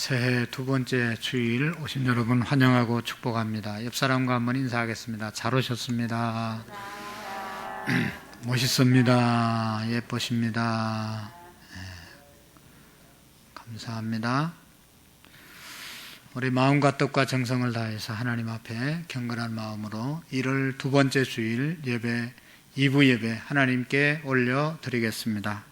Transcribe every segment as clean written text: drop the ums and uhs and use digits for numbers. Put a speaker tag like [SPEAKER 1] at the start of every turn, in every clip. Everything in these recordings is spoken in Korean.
[SPEAKER 1] 새해 두 번째 주일 오신 여러분 환영하고 축복합니다. 옆 사람과 한번 인사하겠습니다. 잘 오셨습니다. 멋있습니다. 예쁘십니다. 감사합니다. 우리 마음과 뜻과 정성을 다해서 하나님 앞에 경건한 마음으로 1월 두 번째 주일 예배 2부 예배 하나님께 올려드리겠습니다.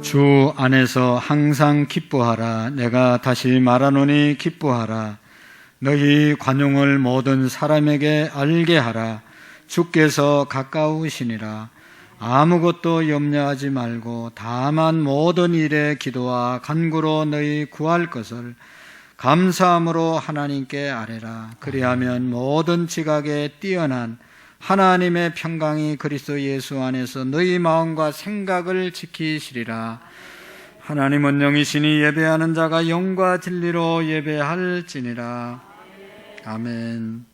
[SPEAKER 1] 주 안에서 항상 기뻐하라. 내가 다시 말하노니 기뻐하라. 너희 관용을 모든 사람에게 알게 하라. 주께서 가까우시니라. 아무것도 염려하지 말고 다만 모든 일에 기도와 간구로 너희 구할 것을 감사함으로 하나님께 아뢰라. 그리하면 모든 지각에 뛰어난 하나님의 평강이 그리스도 예수 안에서 너희 마음과 생각을 지키시리라. 하나님은 영이시니 예배하는 자가 영과 진리로 예배할지니라. 아멘.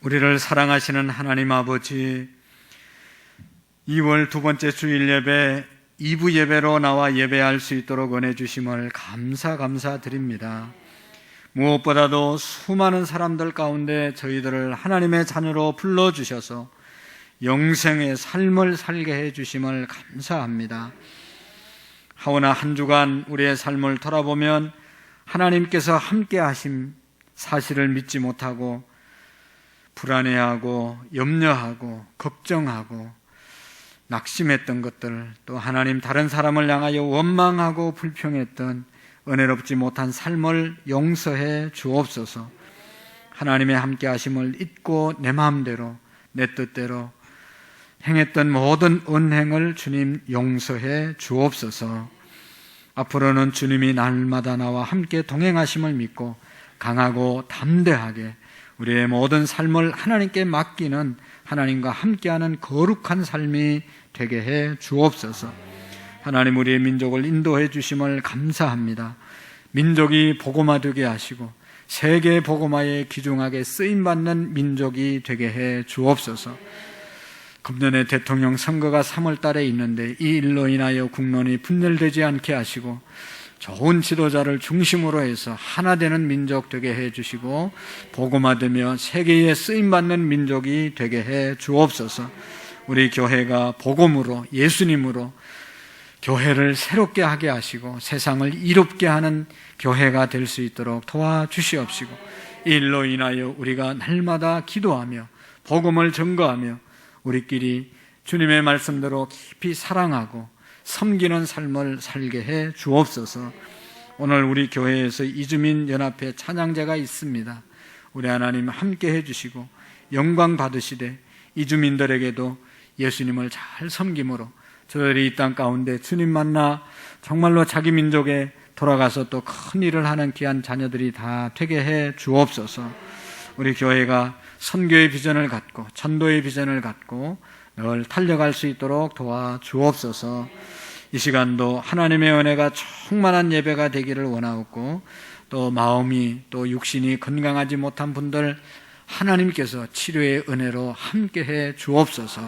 [SPEAKER 1] 우리를 사랑하시는 하나님 아버지, 2월 두 번째 주일 예배 2부 예배로 나와 예배할 수 있도록 은혜 주심을 감사드립니다. 무엇보다도 수많은 사람들 가운데 저희들을 하나님의 자녀로 불러주셔서 영생의 삶을 살게 해주심을 감사합니다. 하오나 한 주간 우리의 삶을 돌아보면 하나님께서 함께 하심 사실을 믿지 못하고 불안해하고 염려하고 걱정하고 낙심했던 것들, 또 하나님 다른 사람을 향하여 원망하고 불평했던 은혜롭지 못한 삶을 용서해 주옵소서. 하나님의 함께 하심을 잊고 내 마음대로 내 뜻대로 행했던 모든 언행을 주님 용서해 주옵소서. 앞으로는 주님이 날마다 나와 함께 동행하심을 믿고 강하고 담대하게 우리의 모든 삶을 하나님께 맡기는, 하나님과 함께하는 거룩한 삶이 되게 해 주옵소서. 하나님, 우리의 민족을 인도해 주심을 감사합니다. 민족이 복음화 되게 하시고 세계 복음화에 귀중하게 쓰임받는 민족이 되게 해 주옵소서. 금년에 대통령 선거가 3월 달에 있는데 이 일로 인하여 국론이 분열되지 않게 하시고 좋은 지도자를 중심으로 해서 하나 되는 민족 되게 해 주시고 복음화되며 세계에 쓰임받는 민족이 되게 해 주옵소서. 우리 교회가 복음으로, 예수님으로 교회를 새롭게 하게 하시고 세상을 이롭게 하는 교회가 될 수 있도록 도와주시옵시고, 이 일로 인하여 우리가 날마다 기도하며 복음을 증거하며 우리끼리 주님의 말씀대로 깊이 사랑하고 섬기는 삶을 살게 해 주옵소서. 오늘 우리 교회에서 이주민 연합회 찬양제가 있습니다. 우리 하나님 함께 해 주시고 영광 받으시되 이주민들에게도 예수님을 잘 섬김으로 저들이 이 땅 가운데 주님 만나 정말로 자기 민족에 돌아가서 또 큰 일을 하는 귀한 자녀들이 다 되게 해 주옵소서. 우리 교회가 선교의 비전을 갖고 전도의 비전을 갖고 늘 달려갈 수 있도록 도와주옵소서. 이 시간도 하나님의 은혜가 충만한 예배가 되기를 원하옵고, 또 마음이 또 육신이 건강하지 못한 분들 하나님께서 치료의 은혜로 함께해 주옵소서.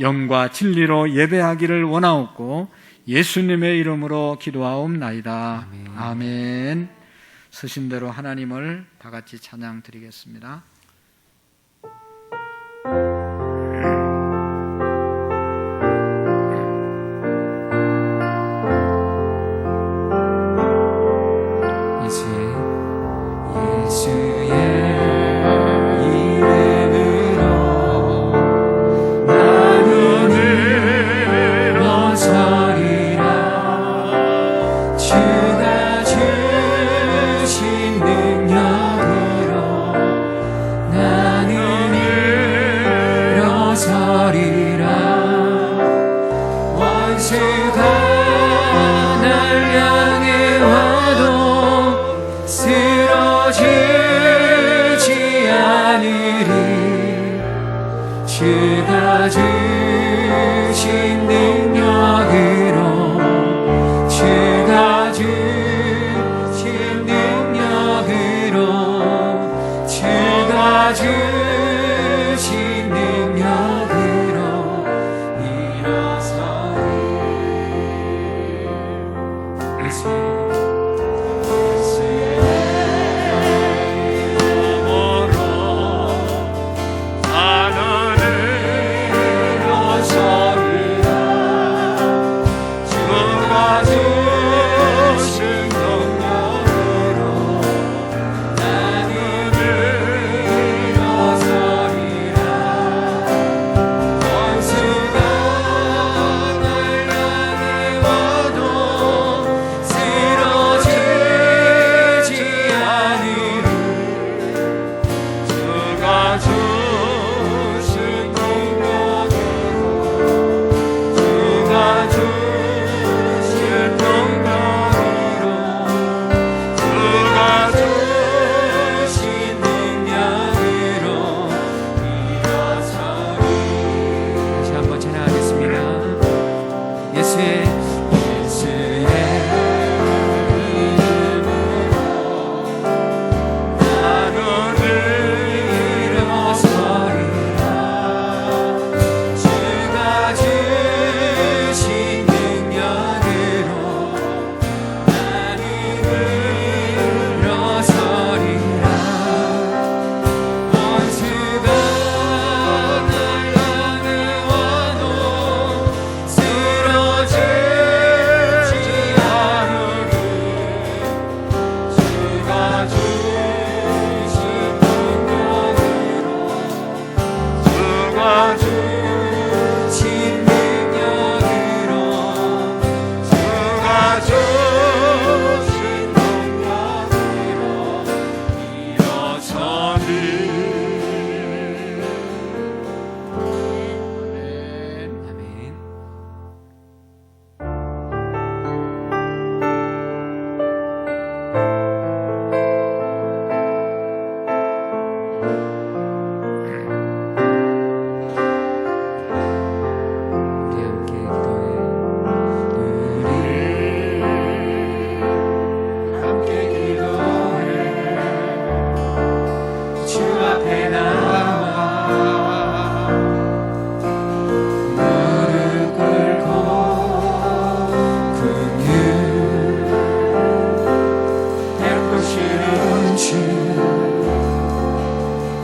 [SPEAKER 1] 영과 진리로 예배하기를 원하옵고 예수님의 이름으로 기도하옵나이다. 아멘. 아멘. 서신 대로 하나님을 다 같이 찬양 드리겠습니다.
[SPEAKER 2] 주가 주 주신 능력으로 주가 주신 능력으로 주가 주신 능력으로 일어서리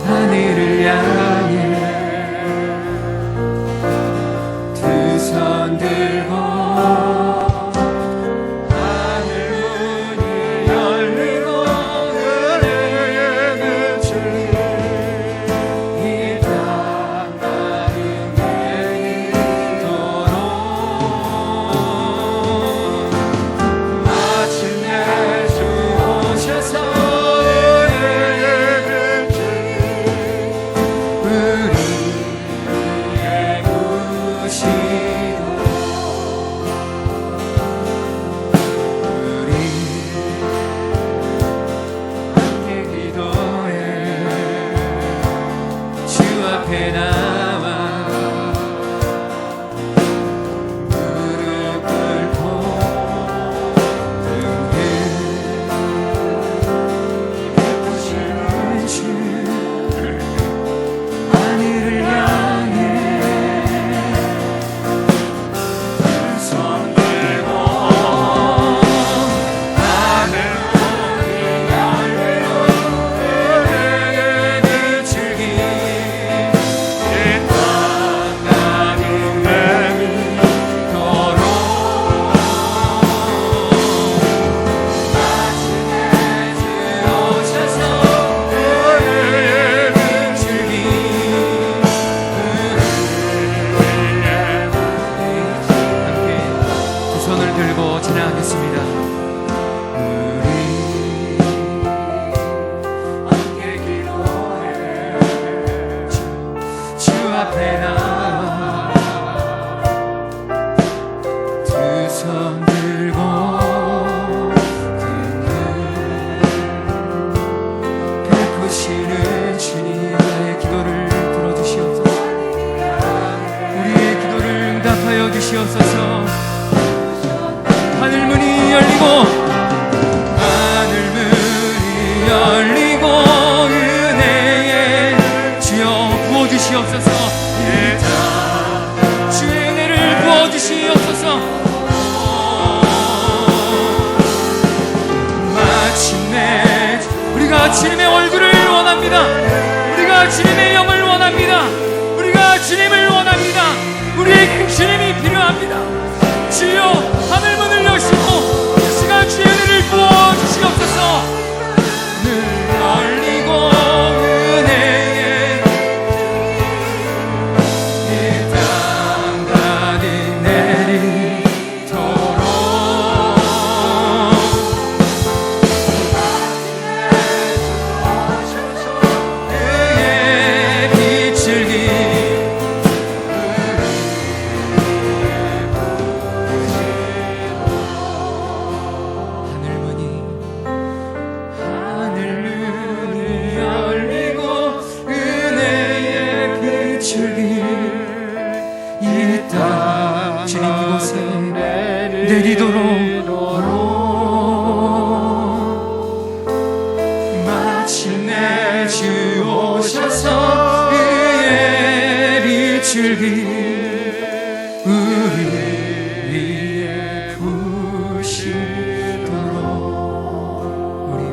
[SPEAKER 2] 하늘을 향해 두 손 들고 하늘 문이 열리고 은혜의 빛을 이 땅 마른 내리도록 마침내 주 오셔서 앞에 나와 무릎 꿇고 등을 베푸시는 주 하늘을 향해 두 부어주시옵소서. 하늘문이 열리고 하늘문이 열리고 은혜의 주여 부어주시옵소서. 주의 은혜를 부어주시옵소서. 마침내 우리가 주님의 얼굴을 원합니다. 우리가 주님의 영을 원합니다. 우리가 주님을 원합니다. 우리에게 주님이 필요합니다. 주여 하늘문을 여시고 이 시간 주의 은혜를 부어주시옵소서. 늘 열리고 은혜의 이 땅까지 내리도록 그의 빛을 하늘문이 열리고 은혜의 빛을 이 땅 주님 이곳에 내리도록 마침내 주 오셔서 그의 빛을 우리 위에 부시도록 우리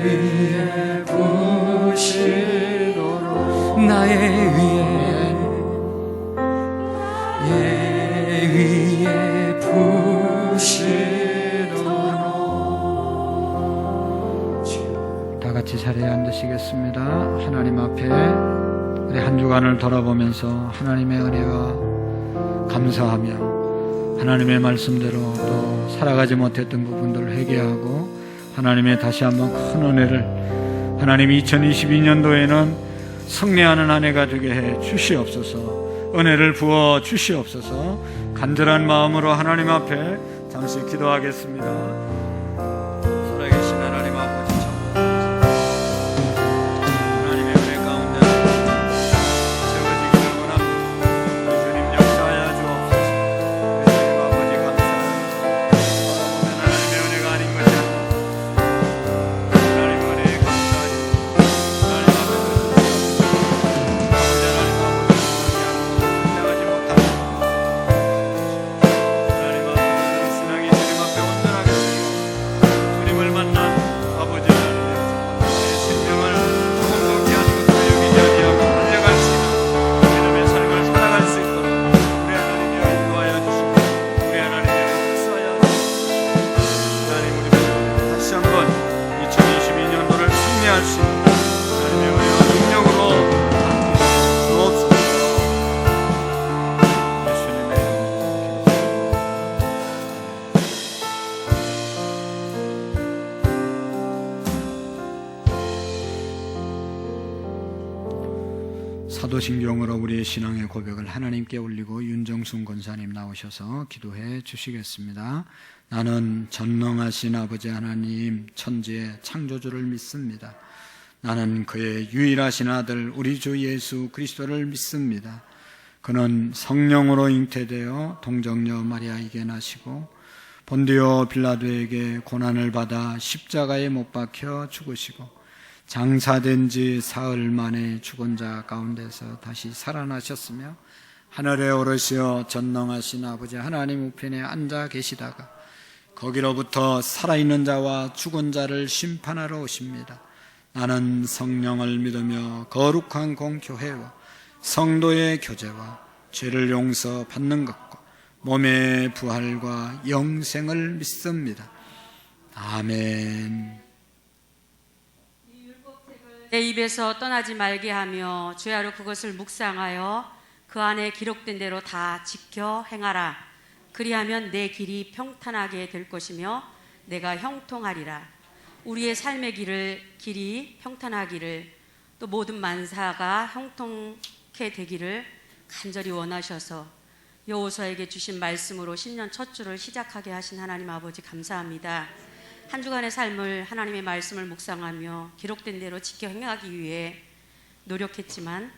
[SPEAKER 2] 위에 부시도록 나의 위에 부시도록.
[SPEAKER 1] 다 같이 자리에 앉으시겠습니다. 하나님 앞에 우리 한 주간을 돌아보면서 하나님의 은혜와 감사하며 하나님의 말씀대로 또 살아가지 못했던 부분들을 회개하고 하나님의 다시 한번 큰 은혜를 하나님 2022년도에는 승리하는 한 해가 되게 해 주시옵소서. 은혜를 부어 주시옵소서. 간절한 마음으로 하나님 앞에 잠시 기도하겠습니다. 살아계신 하나님 아버지, 하나님의 은혜 가운데 세워지기를 원합니다. 우리 주님 역사하여 주옵소서. 우리 주님 아버지 감사합니다. 오늘 하나님의 은혜가 아닌 것이 아니라 하나님의 은혜에 감사하니 하나님 앞에 아버지 하나님 아버지 생각하지 못하고 하나님 앞에 신앙이 주님 앞에 온전하게 주님을 만난 아버지 하나님의 내 생명을 조금도 귀한 것으로 여기지 아니하고 달려갈 수 있는 믿음의 삶을 살아갈 수 있도록 우리 하나님이여 인도하여 주시고 우리 하나님이여 역사하여 주시고 하나님 우리 다시 한번 2022년도를 승리할 수 있는 하나님의 은혜와 능력으로 함께 주옵소서. 예수님의 이름으로 사도신경으로 우리의 신앙의 고백을 하나님께 올리고 윤정순 권사님 나오셔서 기도해 주시겠습니다. 나는 전능하신 아버지 하나님 천지의 창조주를 믿습니다. 나는 그의 유일하신 아들 우리 주 예수 그리스도를 믿습니다. 그는 성령으로 잉태되어 동정녀 마리아에게 나시고 본디오 빌라도에게 고난을 받아 십자가에 못 박혀 죽으시고 장사된 지 사흘 만에 죽은 자 가운데서 다시 살아나셨으며 하늘에 오르시어 전능하신 아버지 하나님 우편에 앉아 계시다가 거기로부터 살아있는 자와 죽은 자를 심판하러 오십니다. 나는 성령을 믿으며 거룩한 공교회와 성도의 교제와 죄를 용서받는 것과 몸의 부활과 영생을 믿습니다. 아멘.
[SPEAKER 3] 내 입에서 떠나지 말게 하며 주야로 그것을 묵상하여 그 안에 기록된 대로 다 지켜 행하라. 그리하면 내 길이 평탄하게 될 것이며 내가 형통하리라. 우리의 삶의 길이 평탄하기를 또 모든 만사가 형통케 되기를 간절히 원하셔서 여호수아에게 주신 말씀으로 신년 첫 주를 시작하게 하신 하나님 아버지 감사합니다. 한 주간의 삶을 하나님의 말씀을 묵상하며 기록된 대로 지켜 행하기 위해 노력했지만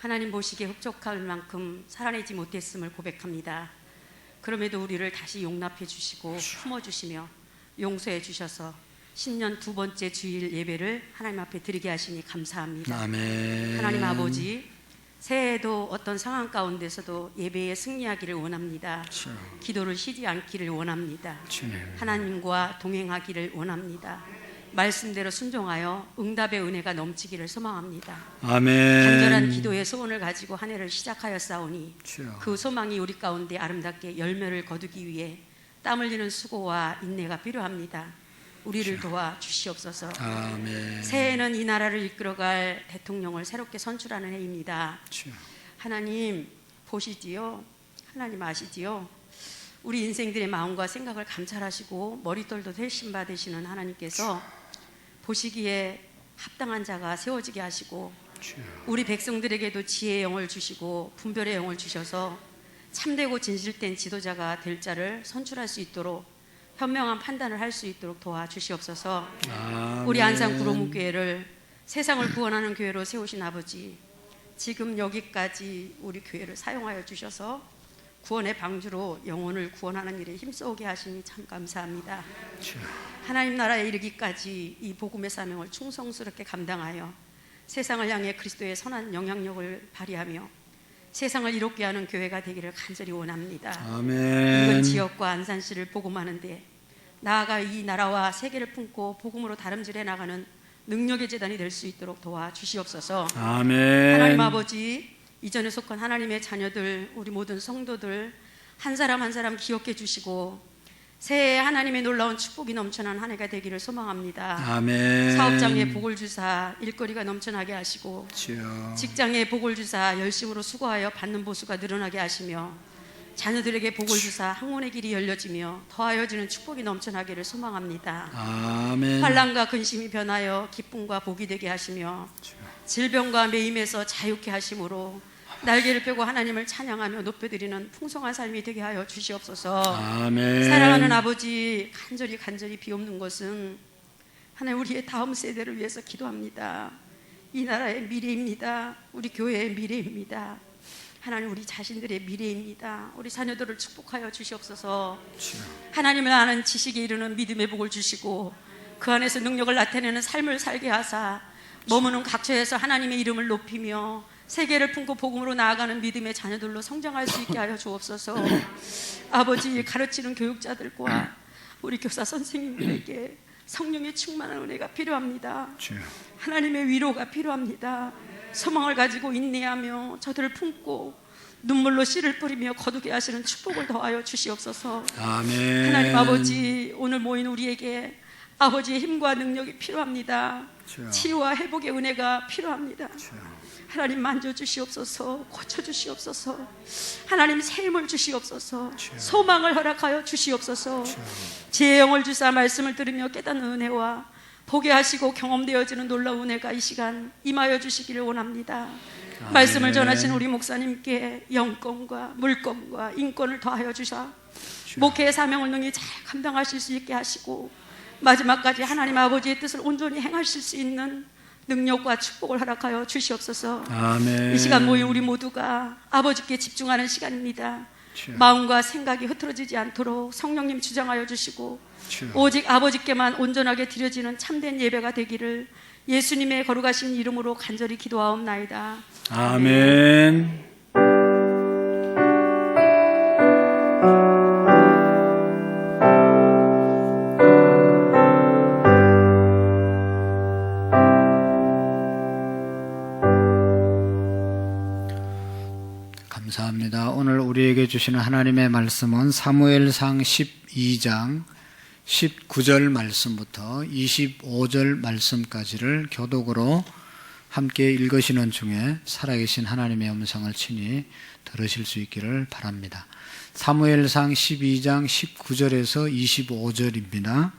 [SPEAKER 3] 하나님 보시기에 흡족할 만큼 살아내지 못했음을 고백합니다. 그럼에도 우리를 다시 용납해 주시고 품어주시며 용서해 주셔서 신년 두 번째 주일 예배를 하나님 앞에 드리게 하시니 감사합니다.
[SPEAKER 1] 아멘.
[SPEAKER 3] 하나님 아버지, 새해에도 어떤 상황 가운데서도 예배에 승리하기를 원합니다.
[SPEAKER 1] 주여.
[SPEAKER 3] 기도를 쉬지 않기를 원합니다.
[SPEAKER 1] 주님.
[SPEAKER 3] 하나님과 동행하기를 원합니다. 말씀대로 순종하여 응답의 은혜가 넘치기를 소망합니다.
[SPEAKER 1] 아멘.
[SPEAKER 3] 간절한 기도의 소원을 가지고 한 해를 시작하였사오니
[SPEAKER 1] 주여.
[SPEAKER 3] 그 소망이 우리 가운데 아름답게 열매를 거두기 위해 땀 흘리는 수고와 인내가 필요합니다. 우리를 도와 주시옵소서.
[SPEAKER 1] 아멘.
[SPEAKER 3] 새해에는 이 나라를 이끌어갈 대통령을 새롭게 선출하는 해입니다.
[SPEAKER 1] 주여.
[SPEAKER 3] 하나님 보시지요. 하나님 아시지요. 우리 인생들의 마음과 생각을 감찰하시고 머릿돌도 대신 받으시는 하나님께서 보시기에 합당한 자가 세워지게 하시고
[SPEAKER 1] 주여.
[SPEAKER 3] 우리 백성들에게도 지혜의 영을 주시고 분별의 영을 주셔서 참되고 진실된 지도자가 될 자를 선출할 수 있도록 현명한 판단을 할 수 있도록 도와주시옵소서.
[SPEAKER 1] 아멘.
[SPEAKER 3] 우리 안산 구로문교회를 세상을 구원하는 교회로 세우신 아버지, 지금 여기까지 우리 교회를 사용하여 주셔서 구원의 방주로 영혼을 구원하는 일에 힘써오게 하시니 참 감사합니다.
[SPEAKER 1] 주여.
[SPEAKER 3] 하나님 나라에 이르기까지 이 복음의 사명을 충성스럽게 감당하여 세상을 향해 그리스도의 선한 영향력을 발휘하며 세상을 이롭게 하는 교회가 되기를 간절히 원합니다.
[SPEAKER 1] 아멘.
[SPEAKER 3] 이번 지역과 안산시를 복음하는데 나아가 이 나라와 세계를 품고 복음으로 다름질해 나가는 능력의 재단이 될 수 있도록 도와주시옵소서.
[SPEAKER 1] 아멘.
[SPEAKER 3] 하나님 아버지, 이전에 속한 하나님의 자녀들, 우리 모든 성도들 한 사람 한 사람 기억해 주시고 새해에 하나님의 놀라운 축복이 넘쳐난 한 해가 되기를 소망합니다.
[SPEAKER 1] 아멘.
[SPEAKER 3] 사업장에 복을 주사 일거리가 넘쳐나게 하시고
[SPEAKER 1] 주여.
[SPEAKER 3] 직장에 복을 주사 열심으로 수고하여 받는 보수가 늘어나게 하시며 자녀들에게 복을 주사 학문의 길이 열려지며 더하여지는 축복이 넘쳐나기를 소망합니다.
[SPEAKER 1] 아멘.
[SPEAKER 3] 환난과 근심이 변하여 기쁨과 복이 되게 하시며 질병과 매임에서 자유케 하심으로 날개를 펴고 하나님을 찬양하며 높여드리는 풍성한 삶이 되게 하여 주시옵소서.
[SPEAKER 1] 아멘.
[SPEAKER 3] 사랑하는 아버지, 간절히 비옵는 것은 하나님 우리의 다음 세대를 위해서 기도합니다. 이 나라의 미래입니다. 우리 교회의 미래입니다. 하나님 우리 자신들의 미래입니다. 우리 자녀들을 축복하여 주시옵소서. 하나님을 아는 지식에 이르는 믿음의 복을 주시고 그 안에서 능력을 나타내는 삶을 살게 하사 머무는 각처에서 하나님의 이름을 높이며 세계를 품고 복음으로 나아가는 믿음의 자녀들로 성장할 수 있게 하여 주옵소서. 아버지, 가르치는 교육자들과 우리 교사 선생님들에게 성령의 충만한 은혜가 필요합니다.
[SPEAKER 1] 주여.
[SPEAKER 3] 하나님의 위로가 필요합니다. 소망을 가지고 인내하며 저들을 품고 눈물로 씨를 뿌리며 거두게 하시는 축복을 더하여 주시옵소서.
[SPEAKER 1] 아멘.
[SPEAKER 3] 하나님 아버지, 오늘 모인 우리에게 아버지의 힘과 능력이 필요합니다.
[SPEAKER 1] 주여.
[SPEAKER 3] 치유와 회복의 은혜가 필요합니다.
[SPEAKER 1] 주여.
[SPEAKER 3] 하나님 만져주시옵소서. 고쳐주시옵소서. 하나님 새 힘을 주시옵소서. 소망을 허락하여 주시옵소서. 지혜의 영을 주사 말씀을 들으며 깨닫는 은혜와 보게 하시고 경험되어지는 놀라운 은혜가 이 시간 임하여 주시기를 원합니다.
[SPEAKER 1] 아멘.
[SPEAKER 3] 말씀을 전하신 우리 목사님께 영권과 물권과 인권을 더하여 주셔 목회의 사명을 능히 잘 감당하실 수 있게 하시고 마지막까지 하나님 아버지의 뜻을 온전히 행하실 수 있는 능력과 축복을 허락하여 주시옵소서.
[SPEAKER 1] 아멘.
[SPEAKER 3] 이 시간 모인 우리 모두가 아버지께 집중하는 시간입니다.
[SPEAKER 1] 주여.
[SPEAKER 3] 마음과 생각이 흐트러지지 않도록 성령님 주장하여 주시고
[SPEAKER 1] 주여.
[SPEAKER 3] 오직 아버지께만 온전하게 드려지는 참된 예배가 되기를 예수님의 거룩하신 이름으로 간절히 기도하옵나이다.
[SPEAKER 1] 아멘. 감사합니다. 오늘 우리에게 주시는 하나님의 말씀은 사무엘상 12장 19절 말씀부터 25절 말씀까지를 교독으로 함께 읽으시는 중에 살아계신 하나님의 음성을 친히 들으실 수 있기를 바랍니다. 사무엘상 12장 19절에서 25절입니다.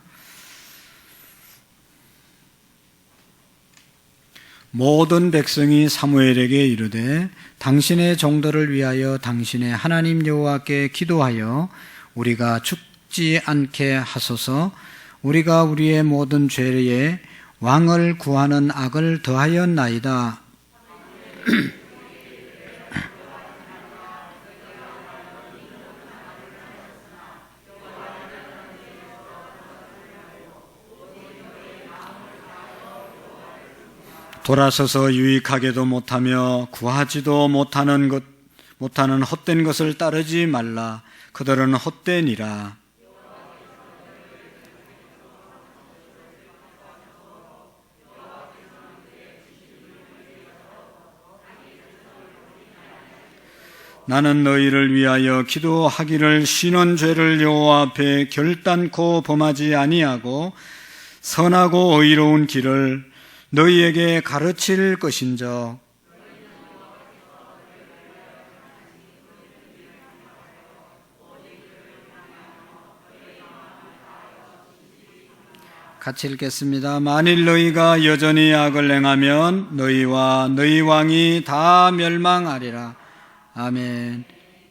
[SPEAKER 1] 모든 백성이 사무엘에게 이르되 당신의 종들을 위하여 당신의 하나님 여호와께 기도하여 우리가 죽지 않게 하소서. 우리가 우리의 모든 죄에 왕을 구하는 악을 더하였나이다. 돌아서서 유익하게도 못하며 구하지도 못하는 헛된 것을 따르지 말라. 그들은 헛되니라. 나는 너희를 위하여 기도하기를 쉬는 죄를 여호와 앞에 결단코 범하지 아니하고 선하고 의로운 길을 너희에게 가르칠 것인적 같이 읽겠습니다. 만일 너희가 여전히 악을 행하면 너희와 너희 왕이 다 멸망하리라. 아멘.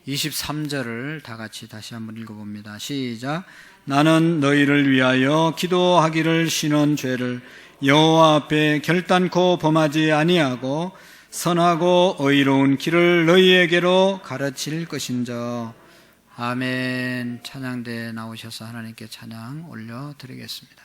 [SPEAKER 1] 23절을 다 같이 다시 한번 읽어봅니다. 시작. 나는 너희를 위하여 기도하기를 쉬는 죄를 여호와 앞에 결단코 범하지 아니하고 선하고 의로운 길을 너희에게로 가르칠 것인저. 아멘. 찬양대에 나오셔서 하나님께 찬양 올려드리겠습니다.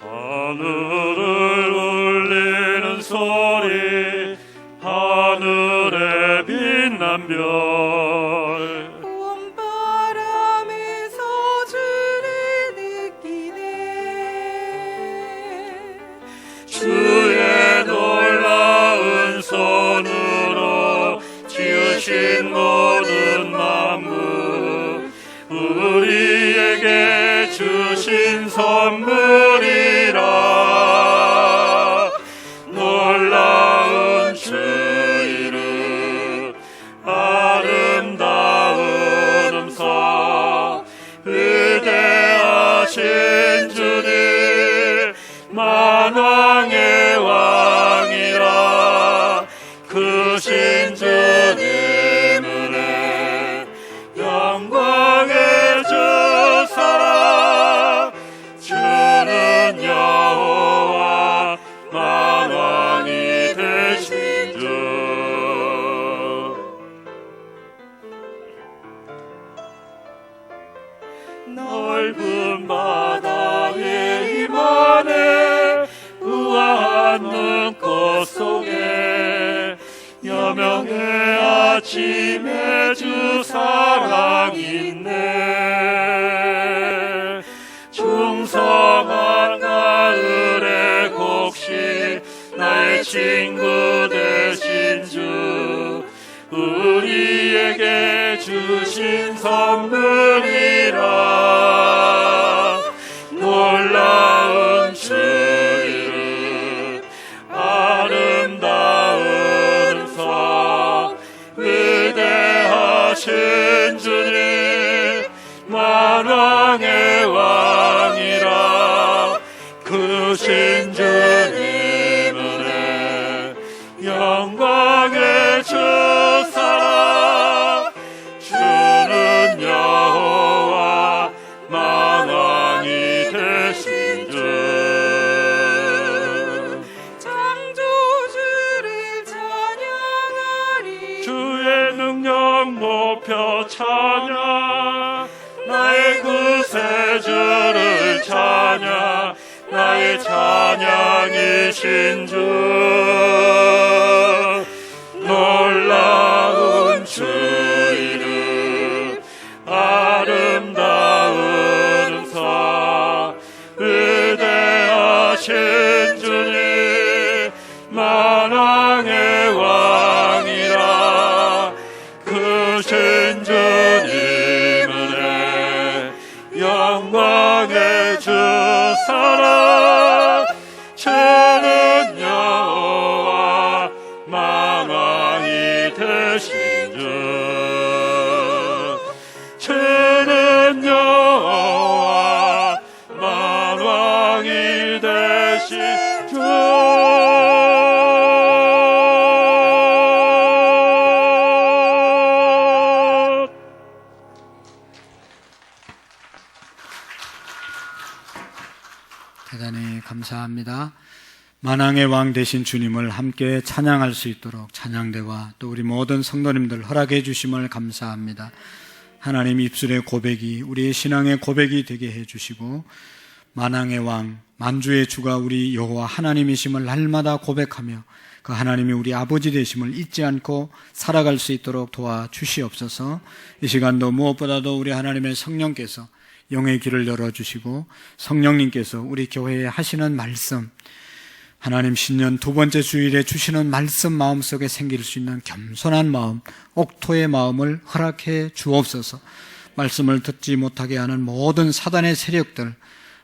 [SPEAKER 4] 하늘을 울리는 소리 하늘에 빛난 별
[SPEAKER 5] 봄바람에서 주를 느끼네
[SPEAKER 4] 주의 놀라운 손으로 지으신 모든 만물 우리에게 주신 선물이라 놀라운 주 이름 아름다운 음성 위대하신 주님 만왕의 왕이라 크신 주님 은혜 영광의 주 사랑 주는 여호와 만왕이 되신 주 넓은 바다의 힘안에 우아한 눈꽃 속에 여명의 아침에 주 사랑 있네 중성한 가을의 곡식 나의 친구 되신 주 우리에게 주신 선물이라 놀라운 주 이름 아름다운 음성 위대하신 주님 만왕의 왕이라 크신 주님 은혜 영광의 주 사랑 주는 여호와 만왕이 되신 주
[SPEAKER 5] 창조주를 찬양하리
[SPEAKER 4] 주의 능력 높여 찬양 나의 구세주를 찬양 나의 찬양이 되신 주 놀라운 주 이름 아름다운 은사 위대하신 주님 만왕의 왕이라 크신 주님 은혜 영광의 주 사랑 주는 여호와 만왕이 되신 주 주는 여호와 만왕이 되신 주
[SPEAKER 1] 대단히 감사합니다. 만왕의 왕 되신 주님을 함께 찬양할 수 있도록 찬양대와 또 우리 모든 성도님들 허락해 주심을 감사합니다. 하나님 입술의 고백이 우리의 신앙의 고백이 되게 해 주시고 만왕의 왕 만주의 주가 우리 여호와 하나님이심을 날마다 고백하며 그 하나님이 우리 아버지 되심을 잊지 않고 살아갈 수 있도록 도와주시옵소서. 이 시간도 무엇보다도 우리 하나님의 성령께서 영의 길을 열어주시고 성령님께서 우리 교회에 하시는 말씀, 하나님 신년 두 번째 주일에 주시는 말씀 마음속에 생길 수 있는 겸손한 마음, 옥토의 마음을 허락해 주옵소서. 말씀을 듣지 못하게 하는 모든 사단의 세력들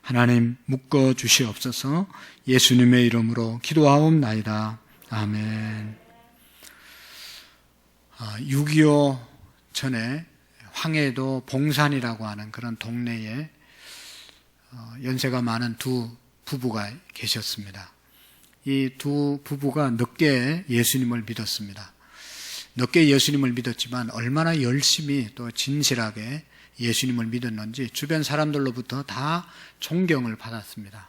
[SPEAKER 1] 하나님 묶어 주시옵소서. 예수님의 이름으로 기도하옵나이다. 아멘. 6.25 전에 황해도 봉산이라고 하는 그런 동네에 연세가 많은 두 부부가 계셨습니다. 이 두 부부가 늦게 예수님을 믿었습니다. 늦게 예수님을 믿었지만 얼마나 열심히 또 진실하게 예수님을 믿었는지 주변 사람들로부터 다 존경을 받았습니다.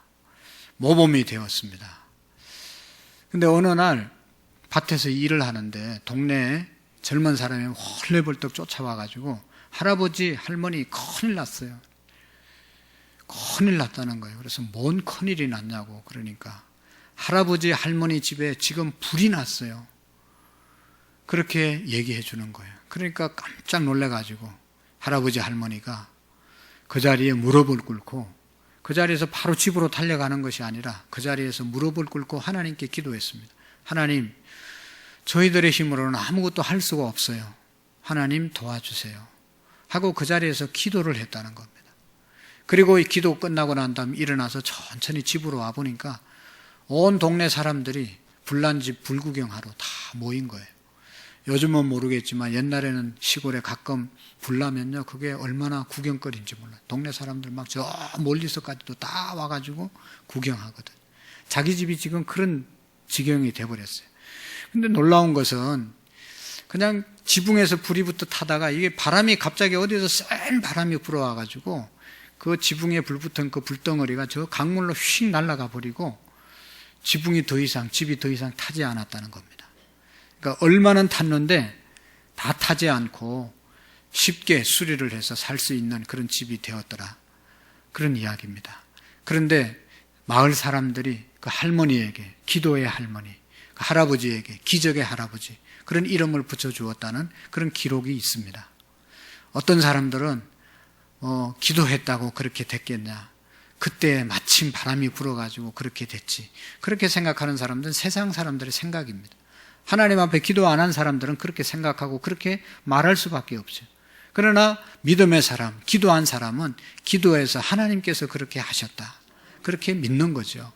[SPEAKER 1] 모범이 되었습니다. 근데 어느 날 밭에서 일을 하는데 동네에 젊은 사람이 헐레벌떡 쫓아와가지고 할아버지, 할머니 큰일 났어요. 큰일 났다는 거예요. 그래서 뭔 큰일이 났냐고 그러니까 할아버지, 할머니 집에 지금 불이 났어요. 그렇게 얘기해 주는 거예요. 그러니까 깜짝 놀래가지고 할아버지, 할머니가 그 자리에 무릎을 꿇고 그 자리에서 바로 집으로 달려가는 것이 아니라 그 자리에서 무릎을 꿇고 하나님께 기도했습니다. 하나님, 저희들의 힘으로는 아무것도 할 수가 없어요. 하나님 도와주세요. 하고 그 자리에서 기도를 했다는 겁니다. 그리고 이 기도 끝나고 난 다음 일어나서 천천히 집으로 와보니까 온 동네 사람들이 불난 집 불구경하러 다 모인 거예요. 요즘은 모르겠지만 옛날에는 시골에 가끔 불나면요, 그게 얼마나 구경거리인지 몰라요. 동네 사람들 막 저 멀리서까지도 다 와가지고 구경하거든. 자기 집이 지금 그런 지경이 돼버렸어요. 근데 놀라운 것은 그냥 지붕에서 불이 붙어 타다가 이게 바람이 갑자기 어디서 센 바람이 불어와가지고 그 지붕에 불 붙은 그 불덩어리가 저 강물로 휙 날아가 버리고 집이 더 이상 타지 않았다는 겁니다. 그러니까 얼마는 탔는데 다 타지 않고 쉽게 수리를 해서 살 수 있는 그런 집이 되었더라. 그런 이야기입니다. 그런데 마을 사람들이 그 할머니에게, 기도의 할머니, 그 할아버지에게 기적의 할아버지, 그런 이름을 붙여주었다는 그런 기록이 있습니다. 어떤 사람들은 기도했다고 그렇게 됐겠냐, 그때 마침 바람이 불어가지고 그렇게 됐지, 그렇게 생각하는 사람들은 세상 사람들의 생각입니다. 하나님 앞에 기도 안 한 사람들은 그렇게 생각하고 그렇게 말할 수밖에 없어요. 그러나 믿음의 사람, 기도한 사람은 기도해서 하나님께서 그렇게 하셨다, 그렇게 믿는 거죠.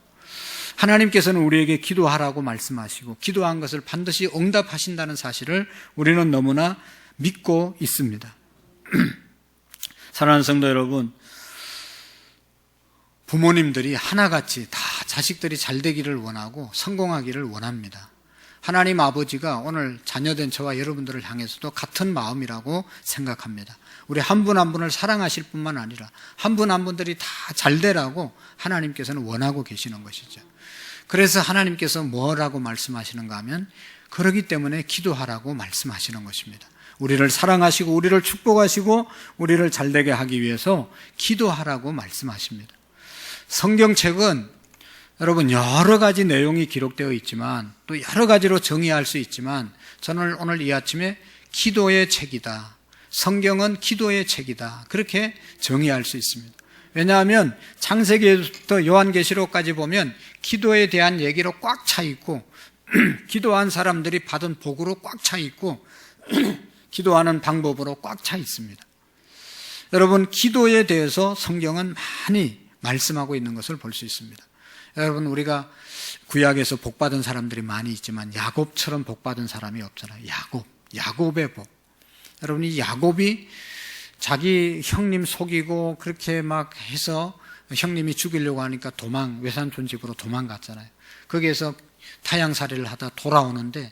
[SPEAKER 1] 하나님께서는 우리에게 기도하라고 말씀하시고 기도한 것을 반드시 응답하신다는 사실을 우리는 너무나 믿고 있습니다. 사랑하는 성도 여러분, 부모님들이 하나같이 다 자식들이 잘 되기를 원하고 성공하기를 원합니다. 하나님 아버지가 오늘 자녀된 저와 여러분들을 향해서도 같은 마음이라고 생각합니다. 우리 한 분 한 분을 사랑하실 뿐만 아니라 한 분 한 분들이 다 잘 되라고 하나님께서는 원하고 계시는 것이죠. 그래서 하나님께서 뭐라고 말씀하시는가 하면 그러기 때문에 기도하라고 말씀하시는 것입니다. 우리를 사랑하시고 우리를 축복하시고 우리를 잘되게 하기 위해서 기도하라고 말씀하십니다. 성경책은 여러분, 여러 가지 내용이 기록되어 있지만 또 여러 가지로 정의할 수 있지만 저는 오늘 이 아침에 기도의 책이다, 성경은 기도의 책이다, 그렇게 정의할 수 있습니다. 왜냐하면 창세기부터 요한계시록까지 보면 기도에 대한 얘기로 꽉 차 있고 기도한 사람들이 받은 복으로 꽉 차 있고 기도하는 방법으로 꽉 차 있습니다. 여러분, 기도에 대해서 성경은 많이 말씀하고 있는 것을 볼 수 있습니다. 여러분, 우리가 구약에서 복받은 사람들이 많이 있지만 야곱처럼 복받은 사람이 없잖아요. 야곱의 복. 여러분, 이 야곱이 자기 형님 속이고 그렇게 막 해서 형님이 죽이려고 하니까 외삼촌 집으로 도망갔잖아요. 거기에서 타향살이를 하다 돌아오는데,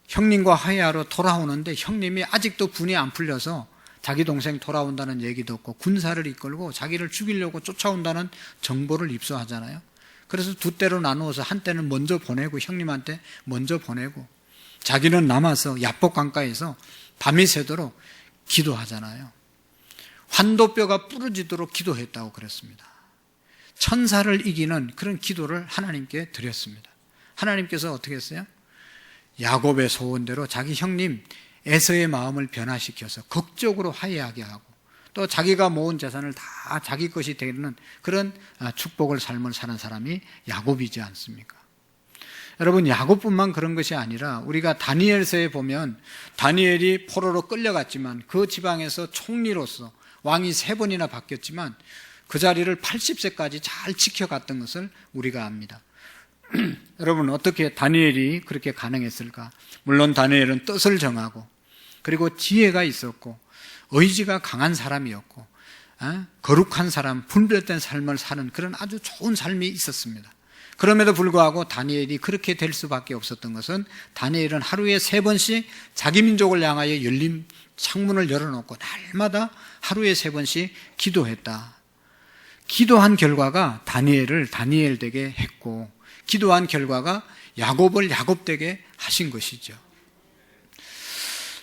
[SPEAKER 1] 형님과 화해하러 돌아오는데 형님이 아직도 분이 안 풀려서 자기 동생 돌아온다는 얘기도 없고 군사를 이끌고 자기를 죽이려고 쫓아온다는 정보를 입수하잖아요. 그래서 두 때로 나누어서 한 때는 먼저 보내고 형님한테 먼저 보내고 자기는 남아서 야복 강가에서 밤이 새도록 기도하잖아요. 환도뼈가 부러지도록 기도했다고 그랬습니다. 천사를 이기는 그런 기도를 하나님께 드렸습니다. 하나님께서 어떻게 했어요? 야곱의 소원대로 자기 형님 에서의 마음을 변화시켜서 극적으로 화해하게 하고 또 자기가 모은 재산을 다 자기 것이 되는 그런 축복을 삶을 사는 사람이 야곱이지 않습니까? 여러분, 야곱뿐만 그런 것이 아니라 우리가 다니엘서에 보면 다니엘이 포로로 끌려갔지만 그 지방에서 총리로서 왕이 3번이나 바뀌었지만 그 자리를 80세까지 잘 지켜갔던 것을 우리가 압니다. 여러분, 어떻게 다니엘이 그렇게 가능했을까? 물론 다니엘은 뜻을 정하고 그리고 지혜가 있었고 의지가 강한 사람이었고 거룩한 사람, 분별된 삶을 사는 그런 아주 좋은 삶이 있었습니다. 그럼에도 불구하고 다니엘이 그렇게 될 수밖에 없었던 것은 다니엘은 하루에 3번씩 자기 민족을 향하여 열린 창문을 열어놓고 날마다 하루에 3번씩 기도했다. 기도한 결과가 다니엘을 다니엘 되게 했고 기도한 결과가 야곱을 야곱 되게 하신 것이죠.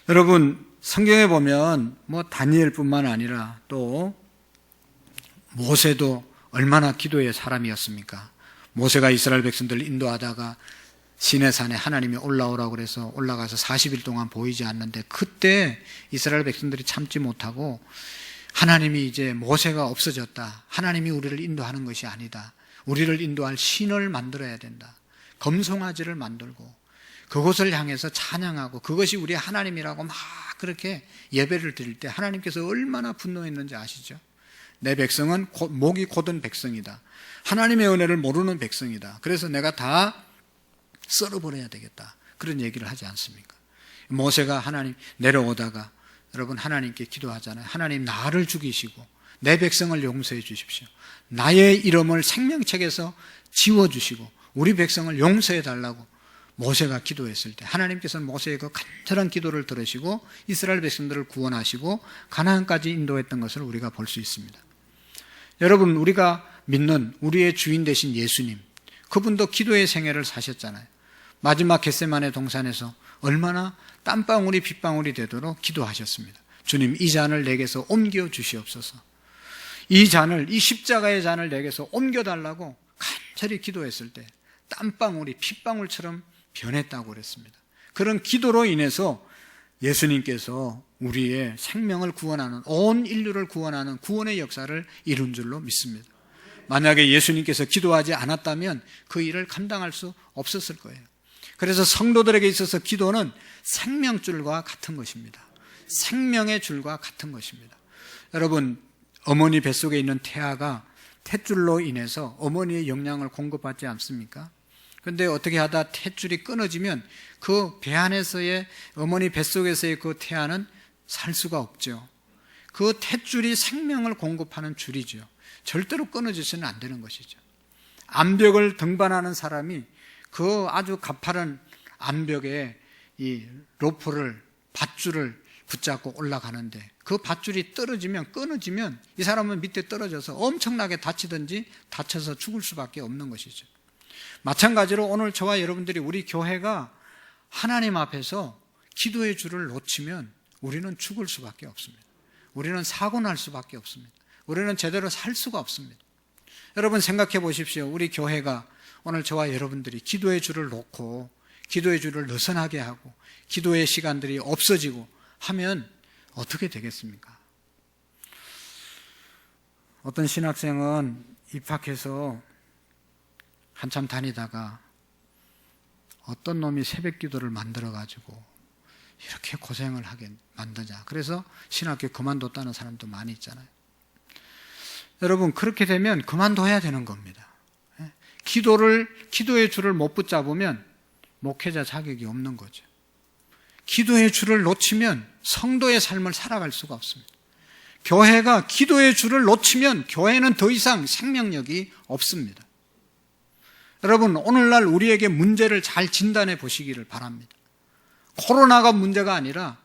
[SPEAKER 1] 여러분, 성경에 보면 다니엘뿐만 아니라 또 모세도 얼마나 기도의 사람이었습니까? 모세가 이스라엘 백성들을 인도하다가 시내산에 하나님이 올라오라고 그래서 올라가서 40일 동안 보이지 않는데 그때 이스라엘 백성들이 참지 못하고 하나님이 이제 모세가 없어졌다, 하나님이 우리를 인도하는 것이 아니다, 우리를 인도할 신을 만들어야 된다, 검송아지를 만들고 그곳을 향해서 찬양하고 그것이 우리 하나님이라고 막 그렇게 예배를 드릴 때 하나님께서 얼마나 분노했는지 아시죠? 내 백성은 목이 곧은 백성이다, 하나님의 은혜를 모르는 백성이다, 그래서 내가 다 썰어버려야 되겠다, 그런 얘기를 하지 않습니까? 모세가 하나님 내려오다가 여러분 하나님께 기도하잖아요. 하나님, 나를 죽이시고 내 백성을 용서해 주십시오, 나의 이름을 생명책에서 지워주시고 우리 백성을 용서해 달라고 모세가 기도했을 때 하나님께서는 모세의 그 간절한 기도를 들으시고 이스라엘 백성들을 구원하시고 가나안까지 인도했던 것을 우리가 볼 수 있습니다. 여러분, 우리가 믿는 우리의 주인 되신 예수님, 그분도 기도의 생애를 사셨잖아요. 마지막 겟세마네 동산에서 얼마나 땀방울이 빗방울이 되도록 기도하셨습니다. 주님, 이 잔을 내게서 옮겨 주시옵소서, 이 십자가의 잔을 내게서 옮겨달라고 간절히 기도했을 때 땀방울이 핏방울처럼 변했다고 그랬습니다. 그런 기도로 인해서 예수님께서 우리의 생명을 구원하는, 온 인류를 구원하는 구원의 역사를 이룬 줄로 믿습니다. 만약에 예수님께서 기도하지 않았다면 그 일을 감당할 수 없었을 거예요. 그래서 성도들에게 있어서 기도는 생명줄과 같은 것입니다. 생명의 줄과 같은 것입니다. 여러분, 어머니 뱃속에 있는 태아가 탯줄로 인해서 어머니의 영양을 공급받지 않습니까? 그런데 어떻게 하다 탯줄이 끊어지면 그 배 안에서의, 어머니 뱃속에서의 그 태아는 살 수가 없죠. 그 탯줄이 생명을 공급하는 줄이죠. 절대로 끊어져서는 안 되는 것이죠. 암벽을 등반하는 사람이 그 아주 가파른 암벽에 이 로프를, 밧줄을 붙잡고 올라가는데 그 밧줄이 떨어지면, 끊어지면 이 사람은 밑에 떨어져서 엄청나게 다치든지 다쳐서 죽을 수밖에 없는 것이죠. 마찬가지로 오늘 저와 여러분들이, 우리 교회가 하나님 앞에서 기도의 줄을 놓치면 우리는 죽을 수밖에 없습니다. 우리는 사고 날 수밖에 없습니다. 우리는 제대로 살 수가 없습니다. 여러분 생각해 보십시오. 우리 교회가 오늘 저와 여러분들이 기도의 줄을 놓고 기도의 줄을 느슨하게 하고 기도의 시간들이 없어지고 하면 어떻게 되겠습니까? 어떤 신학생은 입학해서 한참 다니다가 어떤 놈이 새벽 기도를 만들어가지고 이렇게 고생을 하게 만드냐. 그래서 신학교 그만뒀다는 사람도 많이 있잖아요. 여러분, 그렇게 되면 그만둬야 되는 겁니다. 기도의 줄을 못 붙잡으면 목회자 자격이 없는 거죠. 기도의 줄을 놓치면 성도의 삶을 살아갈 수가 없습니다. 교회가 기도의 줄을 놓치면 교회는 더 이상 생명력이 없습니다. 여러분, 오늘날 우리에게 문제를 잘 진단해 보시기를 바랍니다. 코로나가 문제가 아니라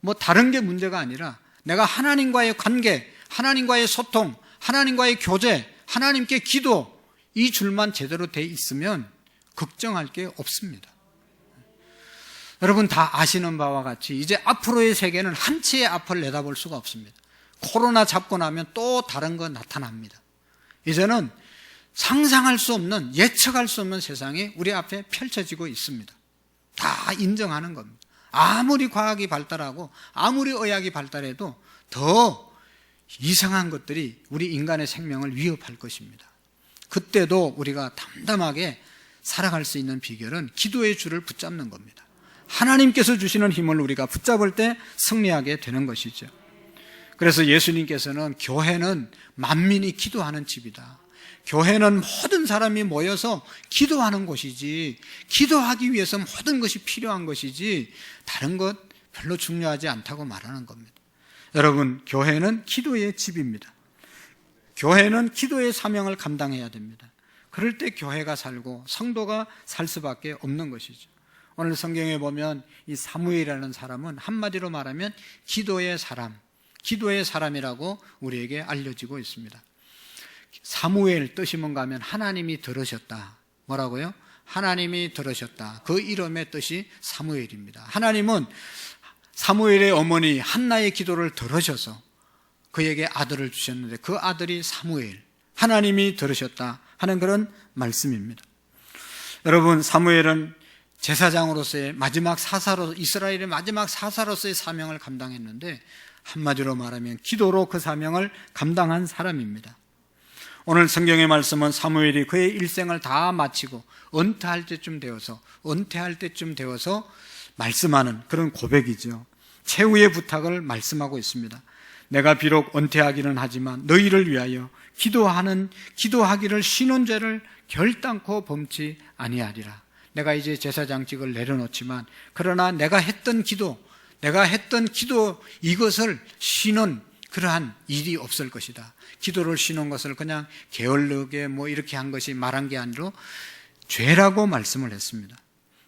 [SPEAKER 1] 뭐 다른 게 문제가 아니라 내가 하나님과의 관계, 하나님과의 소통, 하나님과의 교제, 하나님께 기도, 이 줄만 제대로 돼 있으면 걱정할 게 없습니다. 여러분 다 아시는 바와 같이 이제 앞으로의 세계는 한치의 앞을 내다볼 수가 없습니다. 코로나 잡고 나면 또 다른 거 나타납니다. 이제는 상상할 수 없는, 예측할 수 없는 세상이 우리 앞에 펼쳐지고 있습니다. 다 인정하는 겁니다. 아무리 과학이 발달하고 아무리 의학이 발달해도 더 이상한 것들이 우리 인간의 생명을 위협할 것입니다. 그때도 우리가 담담하게 살아갈 수 있는 비결은 기도의 줄을 붙잡는 겁니다. 하나님께서 주시는 힘을 우리가 붙잡을 때 승리하게 되는 것이죠. 그래서 예수님께서는 교회는 만민이 기도하는 집이다. 교회는 모든 사람이 모여서 기도하는 곳이지, 기도하기 위해서 모든 것이 필요한 것이지 다른 것 별로 중요하지 않다고 말하는 겁니다. 여러분, 교회는 기도의 집입니다. 교회는 기도의 사명을 감당해야 됩니다. 그럴 때 교회가 살고 성도가 살 수밖에 없는 것이죠. 오늘 성경에 보면 이 사무엘이라는 사람은 한마디로 말하면 기도의 사람, 기도의 사람이라고 우리에게 알려지고 있습니다. 사무엘 뜻이 뭔가 하면 하나님이 들으셨다. 뭐라고요? 하나님이 들으셨다. 그 이름의 뜻이 사무엘입니다. 하나님은 사무엘의 어머니 한나의 기도를 들으셔서 그에게 아들을 주셨는데 그 아들이 사무엘, 하나님이 들으셨다 하는 그런 말씀입니다. 여러분, 사무엘은 제사장으로서의 마지막 사사로, 이스라엘의 마지막 사사로서의 사명을 감당했는데 한마디로 말하면 기도로 그 사명을 감당한 사람입니다. 오늘 성경의 말씀은 사무엘이 그의 일생을 다 마치고 은퇴할 때쯤 되어서 말씀하는 그런 고백이죠. 최후의 부탁을 말씀하고 있습니다. 내가 비록 은퇴하기는 하지만 너희를 위하여 기도하기를 쉬는 죄를 결단코 범치 아니하리라. 내가 이제 제사장직을 내려놓지만 그러나 내가 했던 기도 이것을 쉬는 그러한 일이 없을 것이다. 기도를 쉬는 것을 그냥 게을르게 이렇게 한 것이 말한 게 아니라 죄라고 말씀을 했습니다.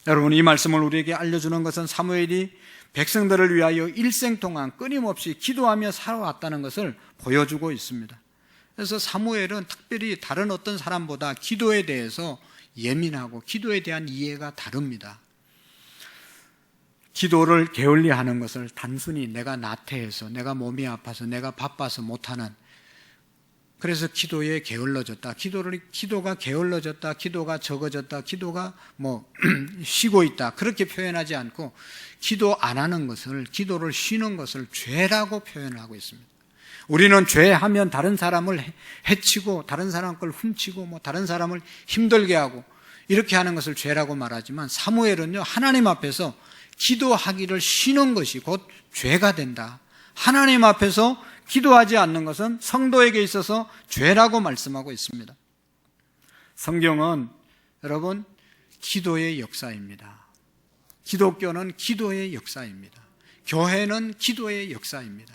[SPEAKER 1] 여러분, 이 말씀을 우리에게 알려주는 것은 사무엘이 백성들을 위하여 일생 동안 끊임없이 기도하며 살아왔다는 것을 보여주고 있습니다. 그래서 사무엘은 특별히 다른 어떤 사람보다 기도에 대해서 예민하고 기도에 대한 이해가 다릅니다. 기도를 게을리 하는 것을 단순히 내가 나태해서, 내가 몸이 아파서, 내가 바빠서 못하는, 그래서 기도에 게을러졌다, 기도가 게을러졌다, 기도가 적어졌다, 기도가 쉬고 있다, 그렇게 표현하지 않고 기도 안 하는 것을, 기도를 쉬는 것을 죄라고 표현을 하고 있습니다. 우리는 죄하면 다른 사람을 해치고 다른 사람 걸 훔치고 다른 사람을 힘들게 하고 이렇게 하는 것을 죄라고 말하지만 사무엘은요, 하나님 앞에서 기도하기를 쉬는 것이 곧 죄가 된다. 하나님 앞에서 기도하지 않는 것은 성도에게 있어서 죄라고 말씀하고 있습니다. 성경은 여러분 기도의 역사입니다. 기독교는 기도의 역사입니다. 교회는 기도의 역사입니다.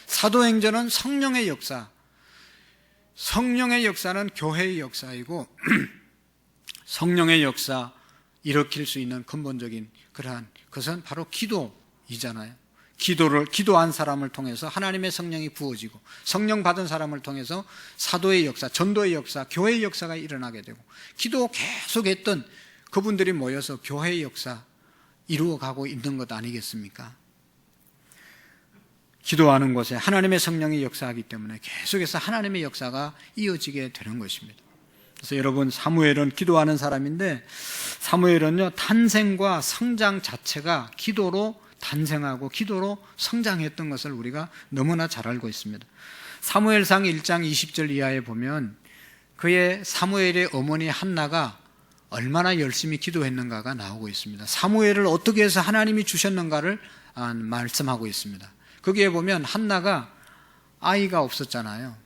[SPEAKER 1] 사도행전은 성령의 역사, 성령의 역사는 교회의 역사이고 성령의 역사 일으킬 수 있는 근본적인 그러한 것은 바로 기도이잖아요. 기도한 사람을 통해서 하나님의 성령이 부어지고 성령 받은 사람을 통해서 사도의 역사, 전도의 역사, 교회의 역사가 일어나게 되고 기도 계속했던 그분들이 모여서 교회의 역사 이루어가고 있는 것 아니겠습니까? 기도하는 곳에 하나님의 성령이 역사하기 때문에 계속해서 하나님의 역사가 이어지게 되는 것입니다. 그래서 여러분, 사무엘은 기도하는 사람인데 사무엘은요, 탄생과 성장 자체가 기도로 탄생하고 기도로 성장했던 것을 우리가 너무나 잘 알고 있습니다. 사무엘상 1장 20절 이하에 보면 그의 사무엘의 어머니 한나가 얼마나 열심히 기도했는가가 나오고 있습니다. 사무엘을 어떻게 해서 하나님이 주셨는가를 말씀하고 있습니다. 거기에 보면 한나가 아이가 없었잖아요.